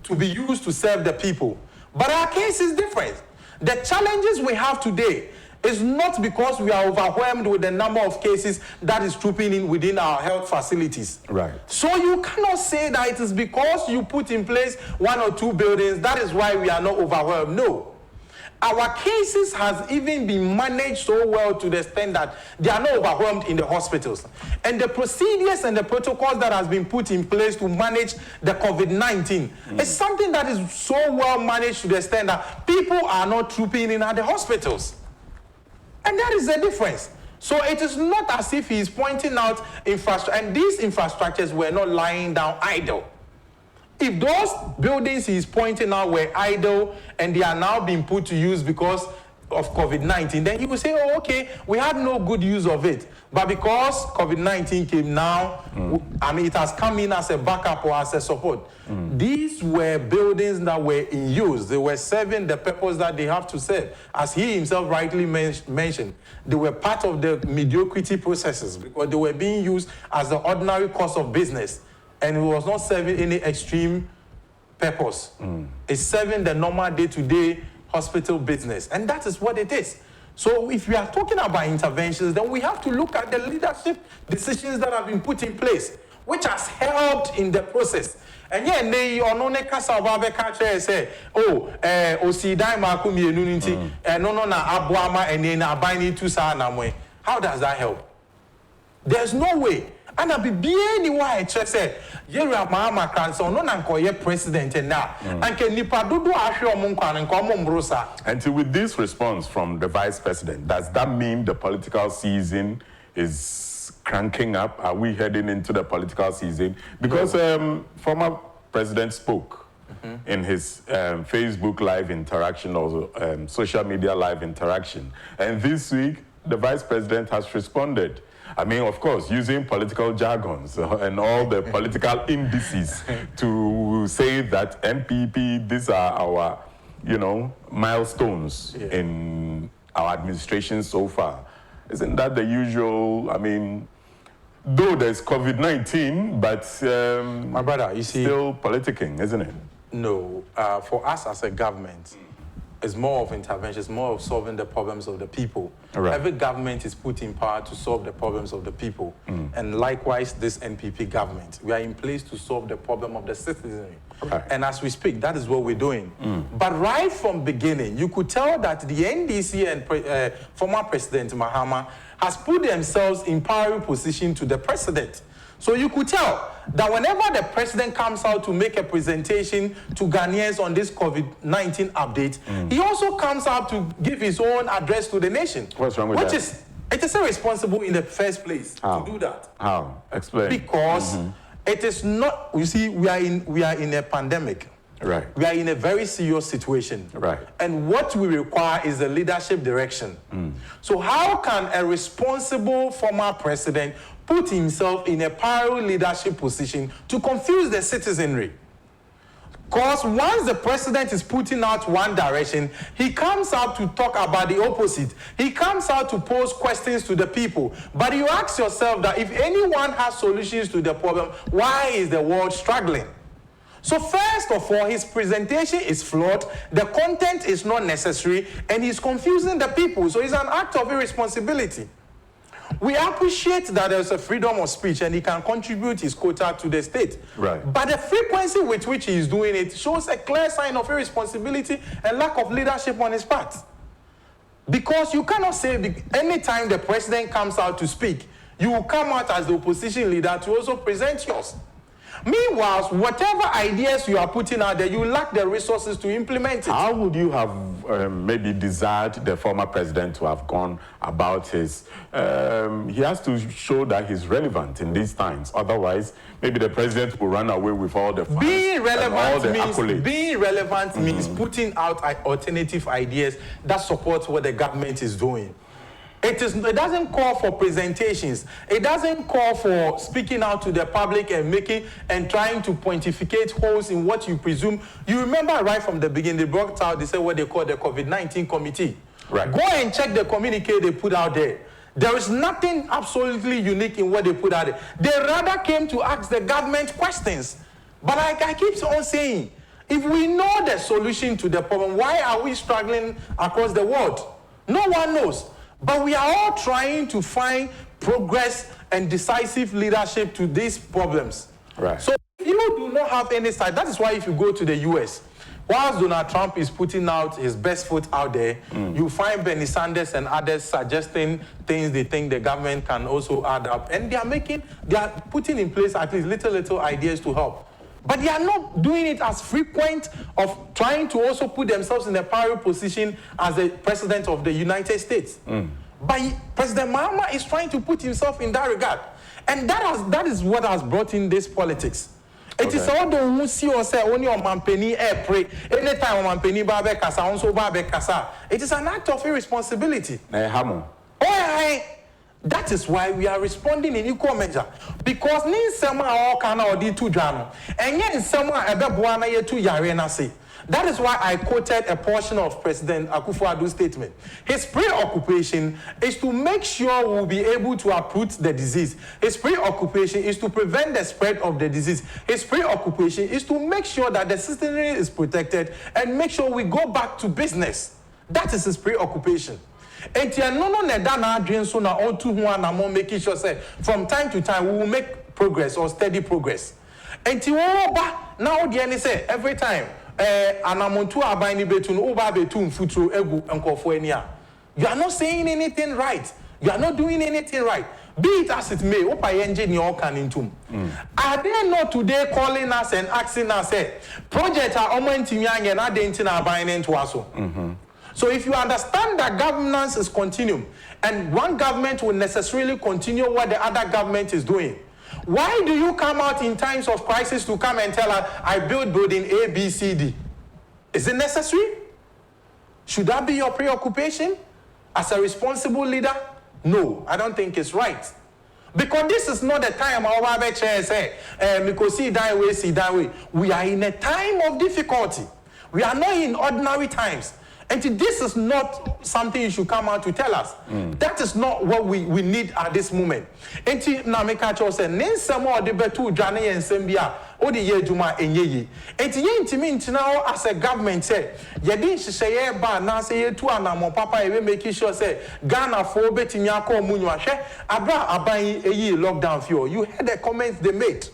to be used to serve the people. But our case is different. The challenges we have today is not because we are overwhelmed with the number of cases that is trooping in within our health facilities. Right. So you cannot say that it is because you put in place 1 or 2 buildings, that is why we are not overwhelmed. No. Our cases has even been managed so well to the extent that they are not overwhelmed in the hospitals. And the procedures and the protocols that has been put in place to manage the COVID-19 is something that is so well managed to the extent that people are not trooping in at the hospitals. And that is the difference. So it is not as if he is pointing out infrastructure, and these infrastructures were not lying down idle. If those buildings he is pointing out were idle and they are now being put to use because of COVID-19, then he will say, oh, okay, we had no good use of it. But because COVID-19 came now, I mean, it has come in as a backup or as a support. These were buildings that were in use. They were serving the purpose that they have to serve. As he himself rightly mentioned, they were part of the mediocrity processes because they were being used as the ordinary course of business. And it was not serving any extreme purpose. It's serving the normal day-to-day hospital business. And that is what it is. So if we are talking about interventions, then we have to look at the leadership decisions that have been put in place, which has helped in the process. And yeah, they onone kasa obabeka say, oh, osidai ma Kumi enunti, no na abuama ene na abani tu sa na mwe. How does that help? There's no way. And I be anyway, say, Yera Mahama Kranson, no nankoye president and now. And can nipa dudu ashio munkwan and komum. And with this response from the vice president, does that mean the political season is cranking up? Are we heading into the political season? Because former president spoke in his Facebook live interaction or social media live interaction. And this week, the vice president has responded. I mean, of course, using political jargons and all the political indices to say that NPP, these are our, milestones in our administration so far. Isn't that the usual, I mean, though there's COVID-19, but my brother, you see, still politicking, isn't it? No, for us as a government, it's more of intervention, it's more of solving the problems of the people. Right. Every government is put in power to solve the problems of the people. And likewise, this NPP government, we are in place to solve the problem of the citizenry. Right. And as we speak, that is what we're doing. But right from beginning, you could tell that the NDC and former President Mahama has put themselves in pari position to the president. So you could tell that whenever the president comes out to make a presentation to Ghanaians on this COVID-19 update, he also comes out to give his own address to the nation. What's wrong with that? It is irresponsible in the first place to do that. How? Explain. Because it is not, you see, we are in a pandemic. Right. We are in a very serious situation. Right. And what we require is a leadership direction. So how can a responsible former president put himself in a power leadership position to confuse the citizenry? Because once the president is putting out one direction, he comes out to talk about the opposite. He comes out to pose questions to the people. But you ask yourself that if anyone has solutions to the problem, why is the world struggling? So first of all, his presentation is flawed, the content is not necessary, and he's confusing the people. So it's an act of irresponsibility. We appreciate that there's a freedom of speech and he can contribute his quota to the state. Right. But the frequency with which he is doing it shows a clear sign of irresponsibility and lack of leadership on his part. Because you cannot say anytime the president comes out to speak, you will come out as the opposition leader to also present yours. Meanwhile, whatever ideas you are putting out there, you lack the resources to implement it. How would you have maybe desired the former president to have gone about his... he has to show that he's relevant in these times. Otherwise, maybe the president will run away with all the funds being relevant and all the means, accolades. Being relevant means putting out alternative ideas that support what the government is doing. It doesn't call for presentations. It doesn't call for speaking out to the public and trying to pontificate holes in what you presume. You remember right from the beginning, they brought out, they said what they call the COVID-19 committee. Right. Go and check the communique they put out there. There is nothing absolutely unique in what they put out there. They rather came to ask the government questions. But like I keep on saying, if we know the solution to the problem, why are we struggling across the world? No one knows. But we are all trying to find progress and decisive leadership to these problems. Right. So if you do not have any side, that is why if you go to the US, whilst Donald Trump is putting out his best foot out there, you find Bernie Sanders and others suggesting things they think the government can also add up. And they are putting in place at least little ideas to help. But they are not doing it as frequent of trying to also put themselves in a pari position as the president of the United States. But President Mahama is trying to put himself in that regard. And that is what has brought in this politics. It is all the who see or say only on Mampeni air pray. Anytime on Mampeni Babe Kasa, also Babe Kasa. It is an act of irresponsibility. That is why we are responding in equal measure. Because ni sema all kana odi tu jano. And yet sema ebe buana ye tu yare na se. That is why I quoted a portion of President Akufo-Addo's statement. His preoccupation is to make sure we'll be able to uproot the disease. His preoccupation is to prevent the spread of the disease. His preoccupation is to make sure that the citizenry is protected and make sure we go back to business. That is his preoccupation. Making sure say from time to time we will make progress or steady progress. And now the say every time anamuntu abani betun oba betun futuro egu enkofo. You are not saying anything right. You are not doing anything right. Be it as it may, are they not today calling us and asking us, project are So if you understand that governance is continuum, and one government will necessarily continue what the other government is doing, why do you come out in times of crisis to come and tell us, I build building A, B, C, D? Is it necessary? Should that be your preoccupation as a responsible leader? No, I don't think it's right. Because this is not the time our chair say, because see that way. We are in a time of difficulty. We are not in ordinary times. And this is not something you should come out to tell us. That is not what we need at this moment. And now make a choice and then some more the betu Johnny and Sembia or the year Juma and ye. And ye now as a government say, ye didn't say ba now say to anamo papa even making sure say Ghana for betting yako munyashe abra abai a ye lockdown fuel. You heard the comments they made.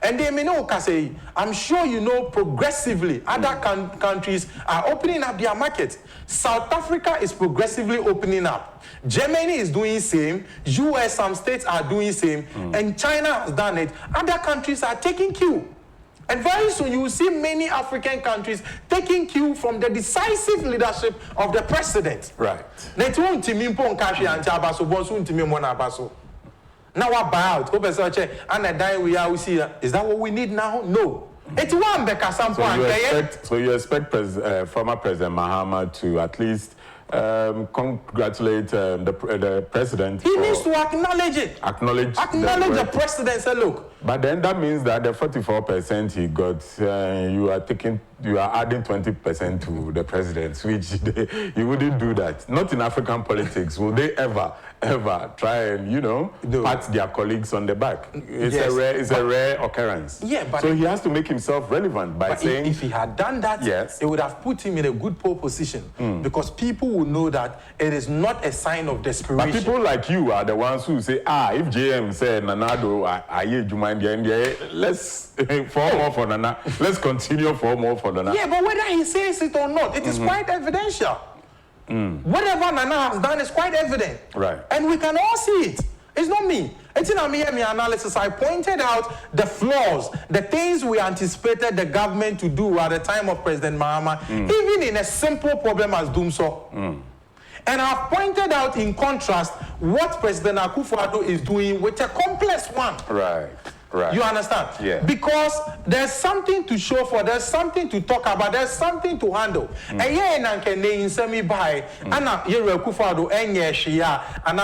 And they may know, Kasei, I'm sure you know progressively other countries are opening up their markets. South Africa is progressively opening up. Germany is doing the same. US, some states are doing the same. And China has done it. Other countries are taking cue. And very soon you will see many African countries taking cue from the decisive leadership of the president. Right. Now what about and we see is that what we need now? No. So you expect former President Mahama to at least congratulate the president. He needs to acknowledge it. Acknowledge the president. Say, look. But then that means that the 44% he got, you are adding 20% to the president, which you wouldn't do that. Not in African politics. Will they ever try and, pat their colleagues on the back? It's a rare occurrence. Yeah, but so he has to make himself relevant by saying... If he had done that, yes, it would have put him in a good pole position because people will know that it is not a sign of desperation. But people like you are the ones who say, if JM said, Nanado, let's 4 more for Nana. Let's continue 4 more for Nana. Yeah, but whether he says it or not, it is quite evidential. Whatever Nana has done is quite evident. Right. And we can all see it. It's not me. It's in our analysis. I pointed out the flaws, the things we anticipated the government to do at the time of President Mahama, even in a simple problem as Dumso. And I've pointed out in contrast what President Akufo-Addo is doing with a complex one. Right. Right. You understand? Yeah. Because there's something to show for, there's something to talk about, there's something to handle. And I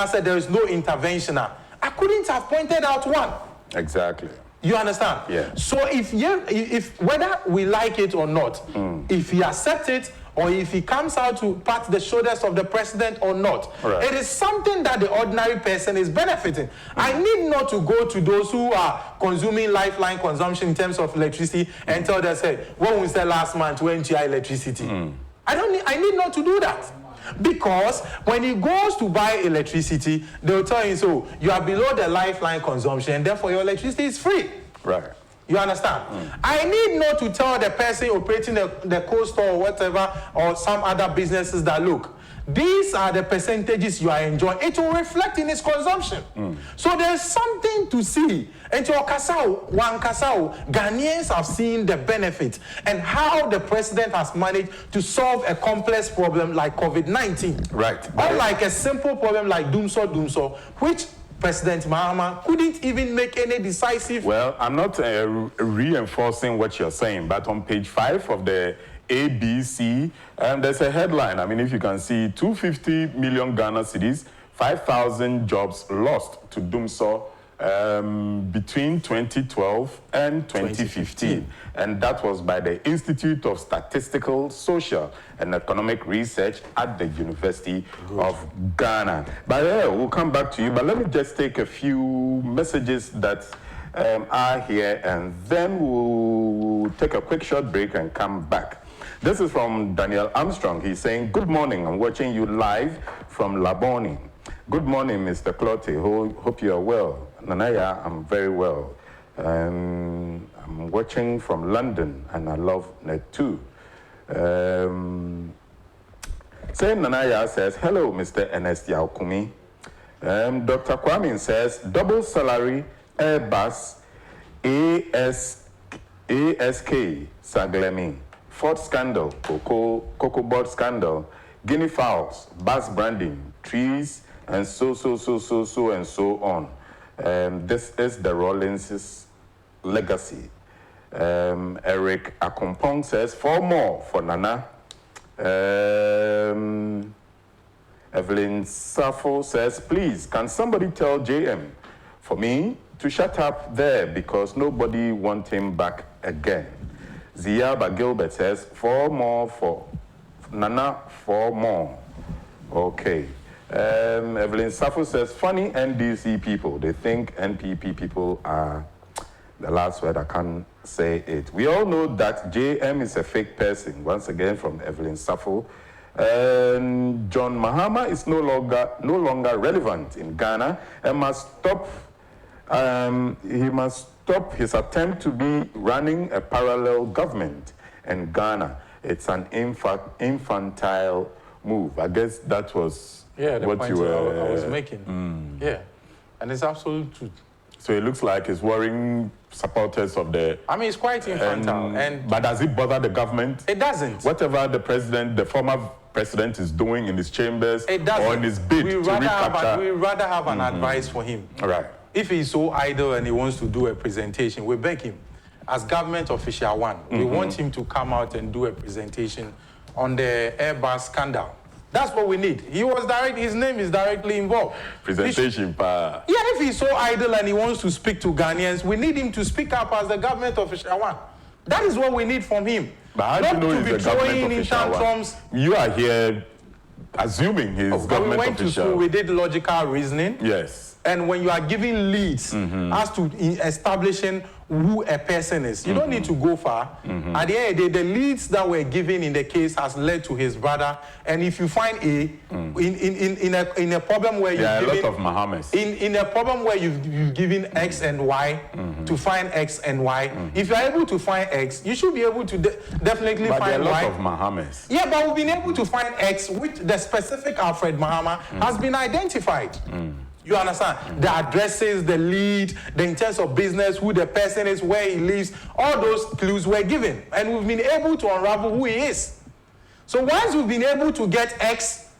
said there is no intervention. I couldn't have pointed out one. Exactly. You understand? Yeah. So if whether we like it or not, if he accepts it, or if he comes out to pat the shoulders of the president or not, it is something that the ordinary person is benefiting. I need not to go to those who are consuming lifeline consumption in terms of electricity and tell them, say, what we said last month, when GI electricity. I need not to do that. Because when he goes to buy electricity, they'll tell him, so you are below the lifeline consumption, and therefore your electricity is free. Right. You understand? I need not to tell the person operating the cold store or whatever, or some other businesses that, look, these are the percentages you are enjoying. It will reflect in his consumption. So there's something to see. And to Ghanaians have seen the benefit and how the president has managed to solve a complex problem like COVID-19. Right. Unlike a simple problem like Dumso, which President Mahama couldn't even make any decisive... Well, I'm not reinforcing what you're saying, but on page 5 of the ABC, there's a headline. I mean, if you can see, 250 million Ghana cedis, 5,000 jobs lost to Dumso between 2012 and 2015. And that was by the Institute of Statistical, Social and Economic Research at the University of Ghana. But we'll come back to you. But let me just take a few messages that are here, and then we'll take a quick short break and come back. This is from Daniel Armstrong. He's saying, good morning. I'm watching you live from Laboni. Good morning, Mr. Clotte. Hope you are well. Nanaya, I'm very well. I'm watching from London, and I love Net too. Saying Nanaya says, hello, Mr. Ernest Kumi. Dr. Kwame says, double salary, Airbus, ASK, Saglemi, Ford scandal, Cocoa Board scandal, Guinea fowls, bus branding, trees, and so on. This is the Rollins' legacy. Eric Akompong says, 4 more for Nana. Evelyn Safo says, please, can somebody tell JM for me to shut up there because nobody wants him back again? Ziaba Gilbert says, 4 more for Nana, 4 more. Okay. Evelyn Safo says, funny NDC people. They think NPP people are the last word. I can't say it. We all know that JM is a fake person. Once again, from Evelyn Safo. John Mahama is no longer relevant in Ghana and must stop. He must stop his attempt to be running a parallel government in Ghana. It's an infantile move. I guess that was what you were... I was making. Yeah, and it's absolute truth. So it looks like it's worrying supporters of the... I mean, it's quite infantile. But does it bother the government? It doesn't. Whatever the former president is doing in his chambers or in his bid to recapture... We'd rather have an advice for him. All right. If he's so idle and he wants to do a presentation, we beg him. As government official one, we want him to come out and do a presentation on the Airbus scandal. That's what we need. His name is directly involved. Presentation power. Yeah, if he's so idle and he wants to speak to Ghanaians, we need him to speak up as the government official one. That is what we need from him. But how do you know he's the government official one? You are here assuming he's government official. We went to school, we did logical reasoning. Yes. And when you are giving leads as to establishing who a person is, you don't need to go far. At the end of the day, the leads that were given in the case has led to his brother. And if you find in a problem where you've given a lot of Mohammeds. In a problem where you've given X and Y to find X and Y, if you are able to find X, you should be able to definitely find Y. But there are a lot of Mohammeds. Yeah, but we've been able to find X, which the specific Alfred Muhammad has been identified. You understand? The addresses, the lead, the intents of business, who the person is, where he lives, all those clues were given. And we've been able to unravel who he is. So once we've been able to get X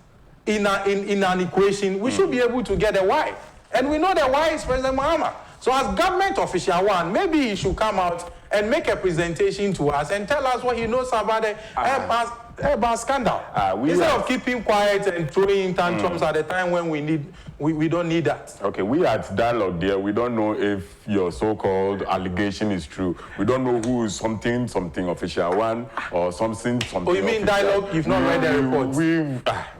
in an equation, we should be able to get a Y. And we know that Y is President Muhammad. So as government official one, maybe he should come out and make a presentation to us and tell us what he knows about the Airbus scandal. Instead of keeping quiet and throwing tantrums at the time when we don't need that. Okay, we at Dialogue there, we don't know if your so-called allegation is true. We don't know who is something official one or something Oh, you mean official. Dialogue? You've not read the report?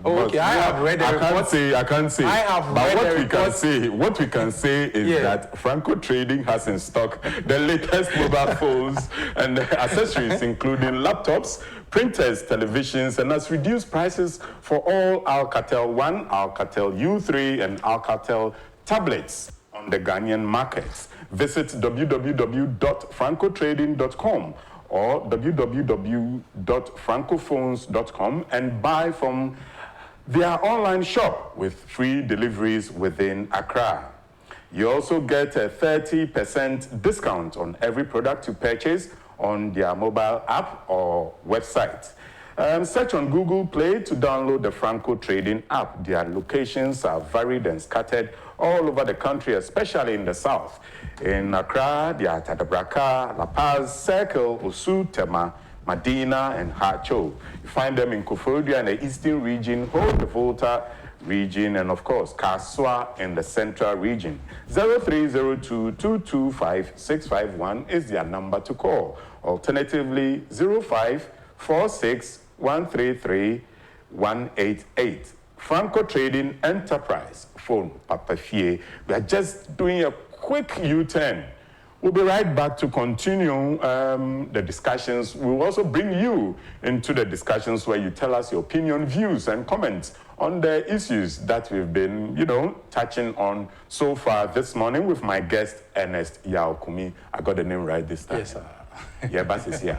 Okay, I have read the report. I can't say. I have read the report. What we can say is that Franco Trading has in stock the latest mobile phones and accessories, including laptops, printers, televisions, and has reduced prices for all Alcatel 1, Alcatel U3, and Alcatel tablets on the Ghanaian markets. Visit www.francotrading.com or www.francophones.com and buy from their online shop with free deliveries within Accra. You also get a 30% discount on every product you purchase on their mobile app or website. Search on Google Play to download the Franco Trading app. Their locations are varied and scattered all over the country, especially in the south. In Accra, they are at Adabraka, La Paz, Circle, Osu, Tema, Medina, and Hacho. You find them in Koforidua in the eastern region, Haute de Volta region, and of course, Kaswa in the central region. 0302-225-651 is their number to call. Alternatively, 05-46133-188. Franco Trading Enterprise, phone Papa Fie. We are just doing a quick U-turn. We'll be right back to continue the discussions. We'll also bring you into the discussions where you tell us your opinion, views, and comments on the issues that we've been, touching on so far this morning with my guest, Ernest Kumi. I got the name right this time. Yes, sir. Yeah, but it's here.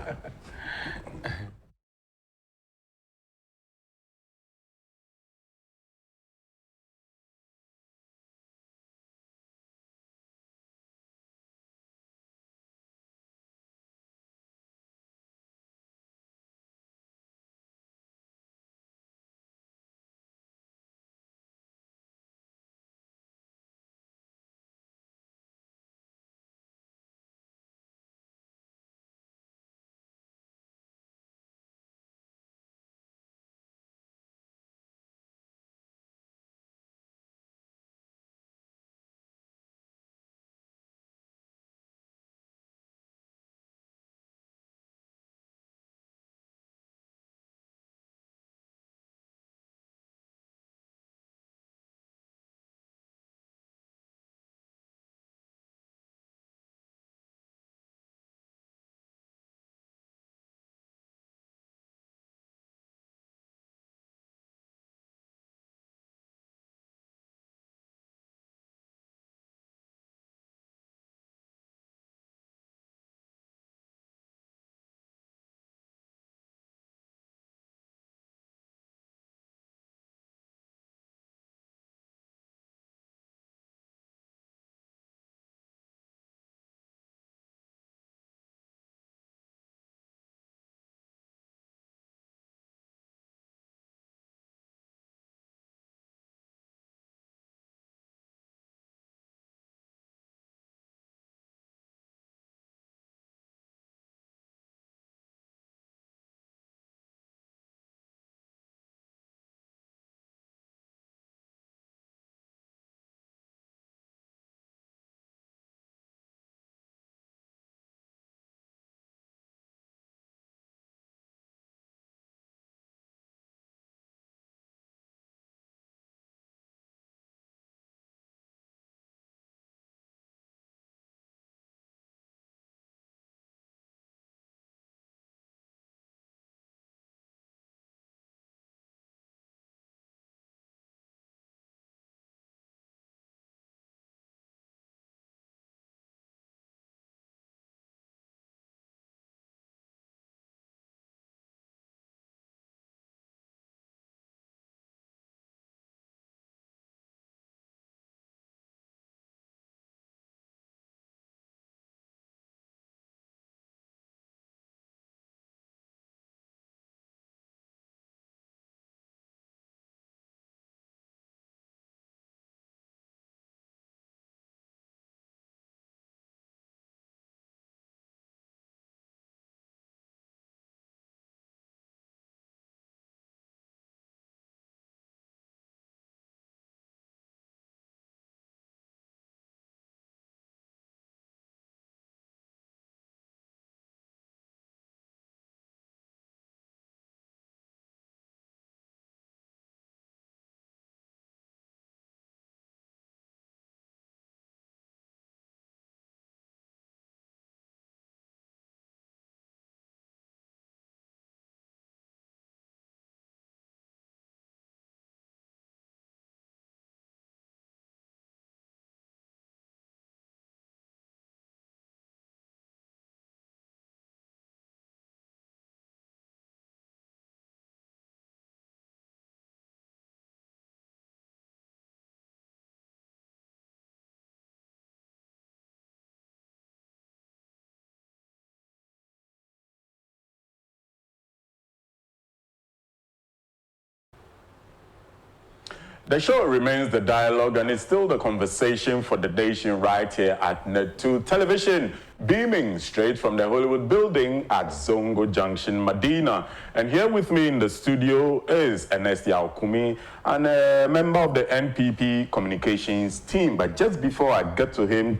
The show remains the dialogue and it's still the conversation for the nation right here at Net2 Television, beaming straight from the Hollywood building at Zongo Junction, Medina. And here with me in the studio is Ernest Kumi, and a member of the NPP communications team. But just before I get to him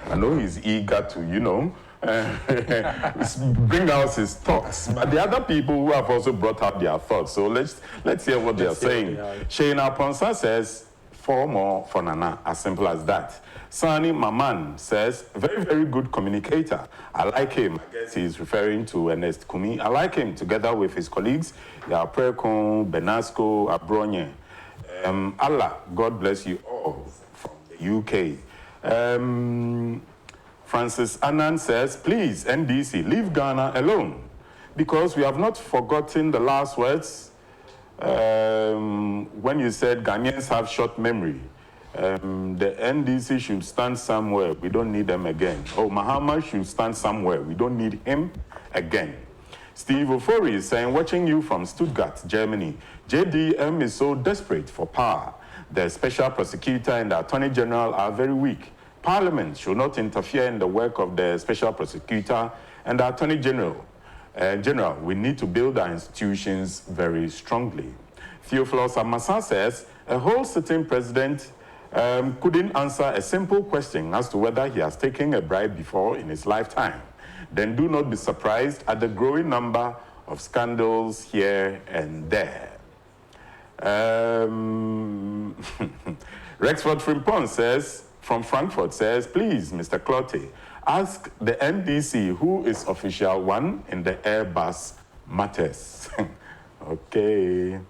I know he's eager to, bring out his thoughts, but the other people who have also brought out their thoughts. So let's hear what they are saying. Shayna Ponsa says 4 more for Nana, as simple as that. Sani Maman says very, very good communicator. I like him. I guess he's referring to Ernest Kumi. I like him together with his colleagues, Yaprekon, Benasco, Abronye. Allah, God bless you all from the UK. Francis Annan says, please, NDC, leave Ghana alone, because we have not forgotten the last words when you said Ghanaians have short memory. The NDC should stand somewhere. We don't need them again. Oh, Mahama should stand somewhere. We don't need him again. Steve Ofori is saying, watching you from Stuttgart, Germany, JDM is so desperate for power. The special prosecutor and the attorney general are very weak. Parliament should not interfere in the work of the special prosecutor and the attorney general. We need to build our institutions very strongly. Theophilus Amasa says, a whole sitting president couldn't answer a simple question as to whether he has taken a bribe before in his lifetime. Then do not be surprised at the growing number of scandals here and there. Rexford Frimpong from Frankfurt says, please, Mr. Clotte, ask the NDC who is official one in the Airbus matters. Okay.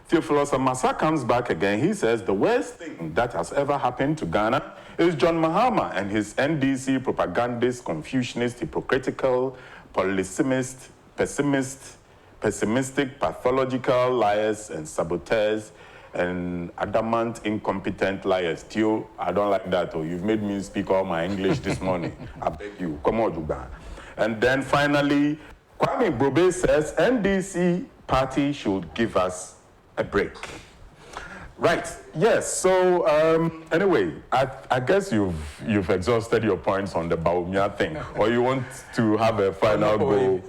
Theophilus Amasa comes back again. He says, the worst thing that has ever happened to Ghana is John Mahama and his NDC propagandist, Confucianist, hypocritical, polysemist, pessimistic, pathological liars and saboteurs, and adamant, incompetent liars. Theo, I don't like that. Oh, you've made me speak all my English this morning. I beg you. Come on, Dugan. And then finally, Kwame Brobe says, NDC party should give us a break. Right. Yes. So anyway, I guess you've exhausted your points on the Baumia thing, or you want to have a final go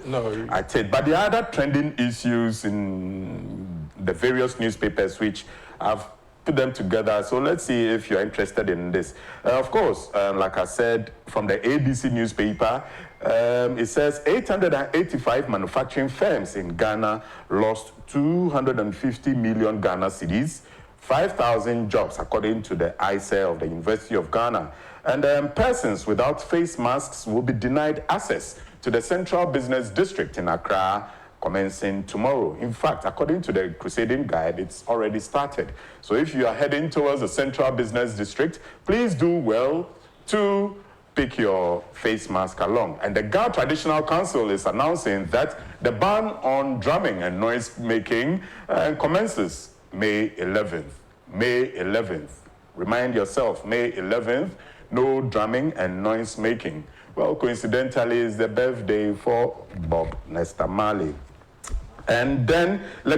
at it. But the other trending issues in the various newspapers, which I've put them together. So let's see if you're interested in this. Of course, like I said, from the ABC newspaper, it says 885 manufacturing firms in Ghana lost 250 million Ghana cedis, 5,000 jobs, according to the ICE of the University of Ghana. And persons without face masks will be denied access to the Central Business District in Accra, commencing tomorrow. In fact, according to the Crusading Guide, it's already started. So if you are heading towards the Central Business District, please do well to pick your face mask along. And the Ghana Traditional Council is announcing that the ban on drumming and noise making commences May 11th. May 11th. Remind yourself, May 11th, no drumming and noise making. Well, coincidentally, it's the birthday for Bob Nesta Marley. And then the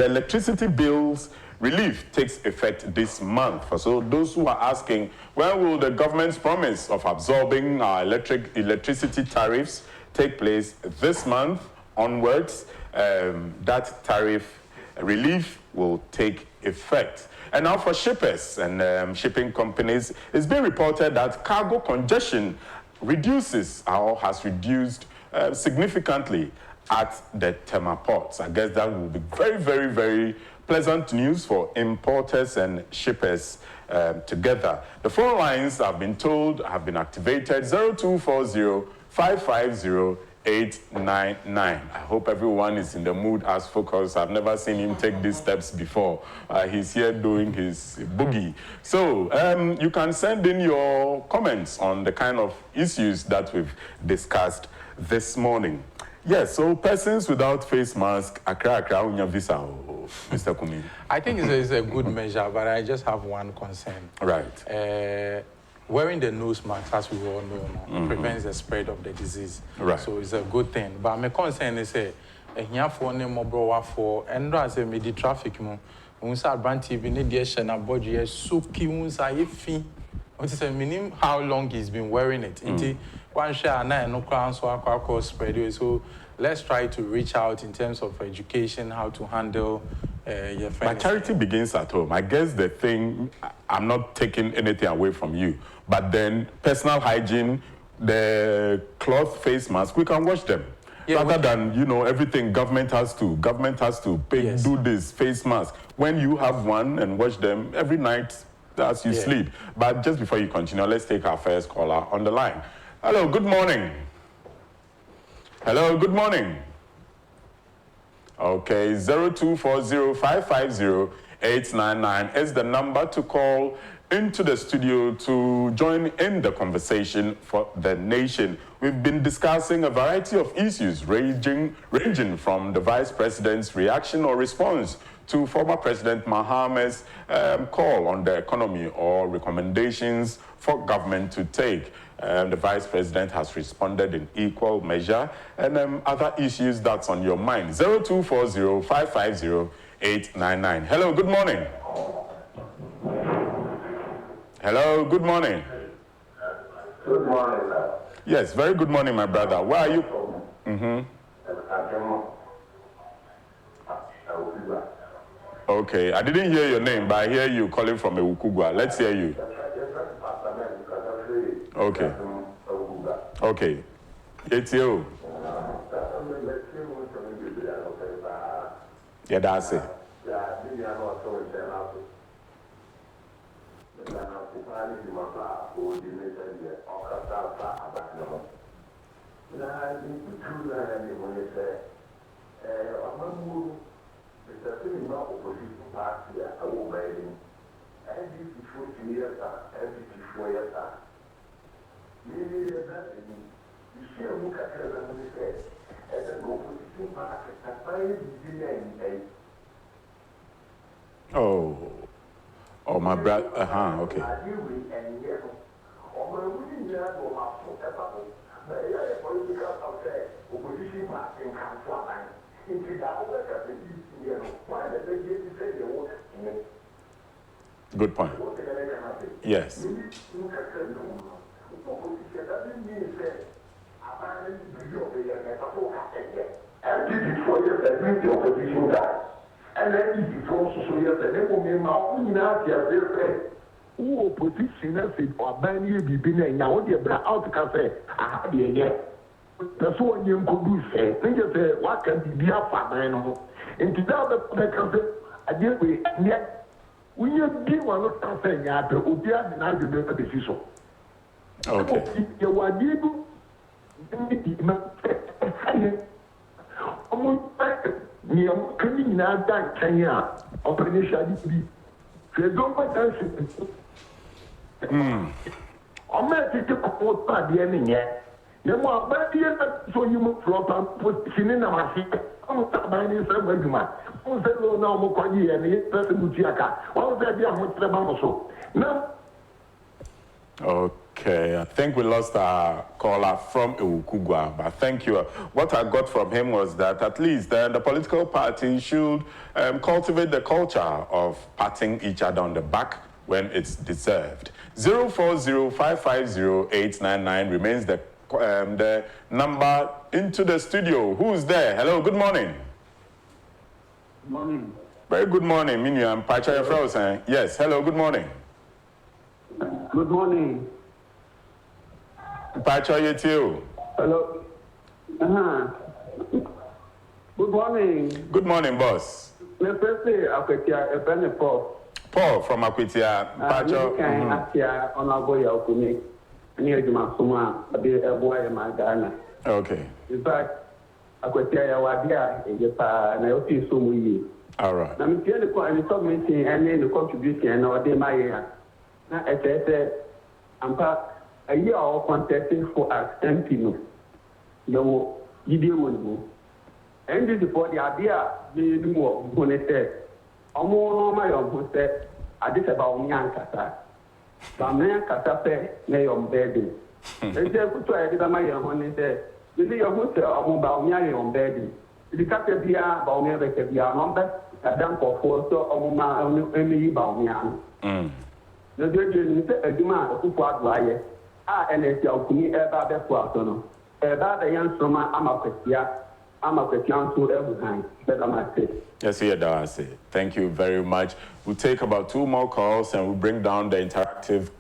electricity bills relief takes effect this month. So those who are asking, when will the government's promise of absorbing our electricity tariffs take place this month onwards? That tariff relief will take effect. And now for shippers and shipping companies, it's been reported that cargo congestion has reduced significantly at the Tema ports. I guess that will be very, very, very pleasant news for importers and shippers together. The phone lines, I've been told, have been activated: 0240-550-899. I hope everyone is in the mood as focused. I've never seen him take these steps before. He's here doing his boogie. So you can send in your comments on the kind of issues that we've discussed this morning. Yes, so persons without face mask, Accra unya visa, Mr. Kumi. I think it's a good measure, but I just have one concern. Right. Wearing the nose mask, as we all know, prevents the spread of the disease. Right. So it's a good thing. But my concern is, here for no more for and as a midi traffic, Unsa Branty be need the shana body so key unsa ifi. What is a minimum how long he's been wearing it. One share and no crown so aqua spread. So let's try to reach out in terms of education, how to handle your friends. But charity begins at home. I guess the thing, I'm not taking anything away from you, but then personal hygiene, the cloth face mask, we can wash them. Yeah, rather than, you know, everything government has to pay, yes, do this face mask. When you have one and wash them every night as you sleep. But just before you continue, let's take our first caller on the line. Hello, good morning. Hello, good morning. Okay, 0240-550-899 is the number to call into the studio to join in the conversation for the nation. We've been discussing a variety of issues ranging from the Vice President's reaction or response to former President Mahama's call on the economy or recommendations for government to take. The Vice President has responded in equal measure, and other issues that's on your mind. 0240-550-899. Hello, good morning. Hello, good morning. Good morning, sir. Yes, very good morning, my brother. Where are you? Okay, I didn't hear your name, but I hear you calling from Ewukugwa. Let's hear you. Okay. Okay. It's you. Yeah, that's it. Oh, my brother. Okay. Good point. Yes. And then if you also so yes, and then we may not who opposition has it or ban you be been now, dear Bra out cafe. I have the that's what you could do. Say, think you say, what can be the upper man? And to tell the cafe, I did we yet we give one of cafe at the Udia and I do the decision. Okay. You were Kumi na da Kenya operation bi don't want to o me ti ko pa de ni ye ne mo ba die so you mo flop and sini na ma fi o ta ba ni se mo djuma o se lo na mo ko yi ni person buti aka o se bia mo tre ba mo so na. Okay, I think we lost our caller from Ewukugwa, but thank you. What I got from him was that at least the political party should cultivate the culture of patting each other on the back when it's deserved. 040550-899 remains the number into the studio. Who's there? Hello, good morning. Good morning. Very good morning, Miniam Pacha Frozen. Yes, hello, good morning. Good morning. Pacha, you too. Hello. Good morning. Good morning, boss. My first day, Paul. Paul from Akwitia. Pacha. Okay. In fact, Akwitia Wadia is na yosi so muyi. All right. Na mi tiye ko ani submission and the contribution na ode my na ese ampa a year of contesting for as MP no. Yo yide wonu. And this for the idea be more bonete. Omo no ma yo bo se ade se ba o nyan kasa. Ba me kasa pe na yo mbedi. E je kuto e de ma yo ho ni se. Bi yo ho se omo ba o nyan yo mbedi. Di kasa bia ba o me be ke bia no be Adam for so Omuma only about me. The judge is a demand who fought wire. And it's your Kumi ever before. About the young summer, I'm a question to every time. But I'm a say. Yes, here, Darcy. Thank you very much. We'll take about 2 more calls and we'll bring down the interactive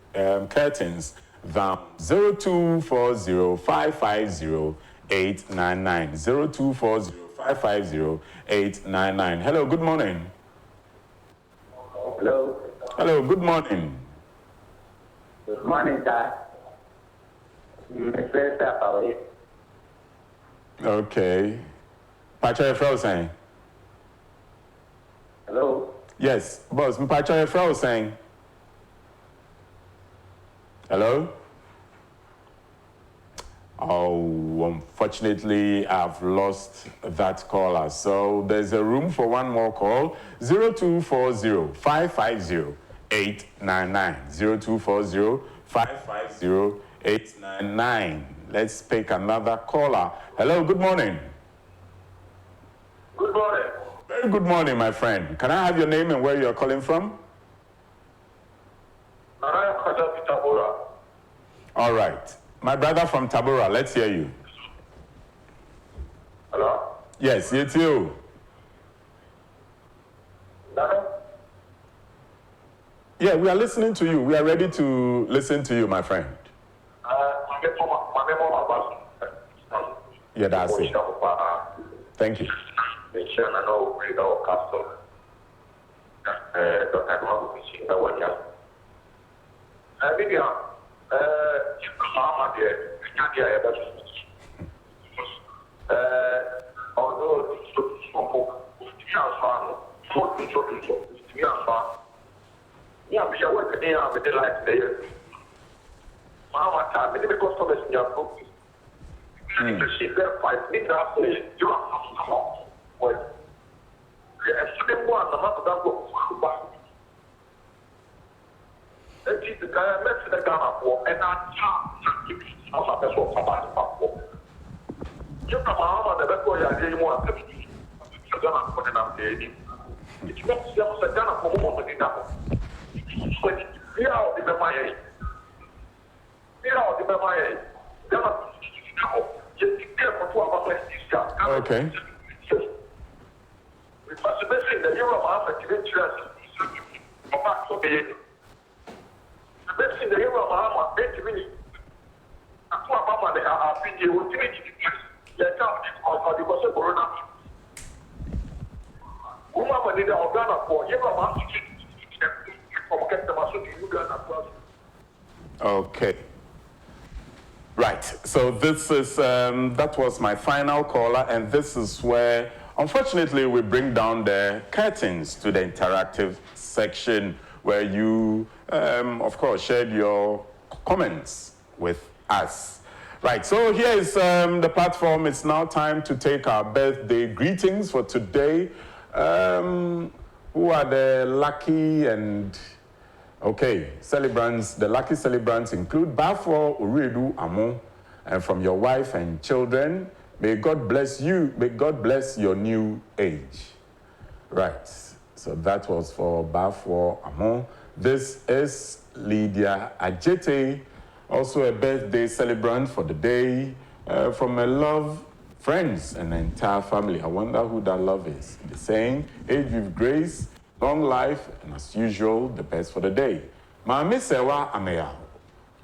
curtains. The 0240-550-899. 0240-550-899. Hello, good morning. Hello. Hello, good morning. Good morning, sir. Okay. Pacha Efrao saying. Hello. Yes, boss. Pacha Efrao saying. Hello? Oh, unfortunately, I've lost that caller. So there's a room for one more call. 0240-550-899. 0240-550-899. Let's pick another caller. Hello, good morning. Good morning. Very good morning, my friend. Can I have your name and where you're calling from? All right. My brother from Tabora, let's hear you. Hello? Yes, it's you. Hello? Yeah, we are listening to you. We are ready to listen to you, my friend. Yeah, that's it. Thank you. Okay. Okay. Right. So this is that was my final caller, and this is where, unfortunately, we bring down the curtains to the interactive section where you, of course, shared your comments with us. Right. So here is the platform. It's now time to take our birthday greetings for today. Who are the lucky and okay, celebrants? The lucky celebrants include Bafo Uredu Amo, and from your wife and children. May God bless you. May God bless your new age. Right. So that was for Bafo Amo. This is Lydia Ajete, also a birthday celebrant for the day, from a love, friends, and the entire family. I wonder who that love is. The saying, age with grace, long life, and as usual, the best for the day. Maame Sewa Ameya.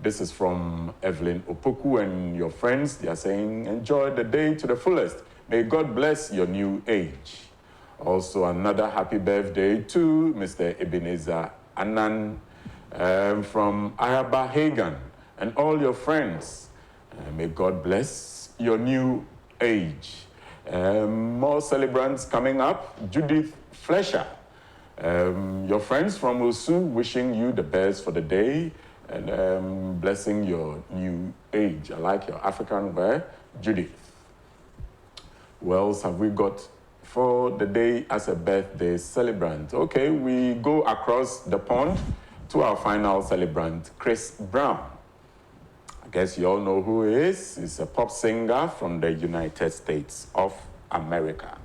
This is from Evelyn Opoku and your friends. They are saying, enjoy the day to the fullest. May God bless your new age. Also, another happy birthday to Mr. Ebenezer Anan from Ayaba Hagan and all your friends. May God bless your new age. More celebrants coming up. Judith Flesher. Your friends from Osu wishing you the best for the day and blessing your new age. I like your African wear, Judith. Who else have we got for the day as a birthday celebrant? Okay, we go across the pond to our final celebrant, Chris Brown. I guess you all know who he is. He's a pop singer from the United States of America.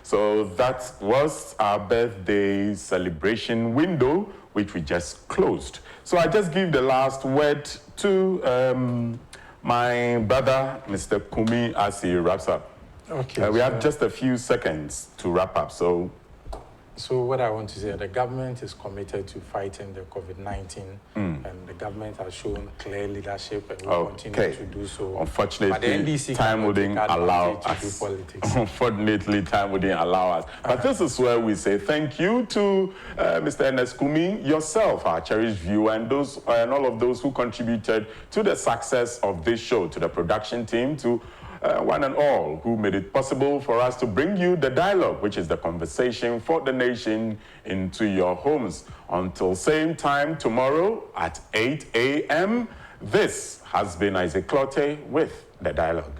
So that was our birthday celebration window, which we just closed. So I just give the last word to my brother, Mr. Kumi, as he wraps up. Okay. We have just a few seconds to wrap up. So what I want to say, the government is committed to fighting the COVID-19, and the government has shown clear leadership and will continue to do so. Unfortunately, time wouldn't allow us. Unfortunately, time wouldn't allow us. But this is where we say thank you to Mr. Ernest Kumi, yourself, our cherished viewer, and all of those who contributed to the success of this show, to the production team, to one and all who made it possible for us to bring you the dialogue, which is the conversation for the nation, into your homes. Until same time tomorrow at 8 a.m., this has been Isaac Clotte with the dialogue.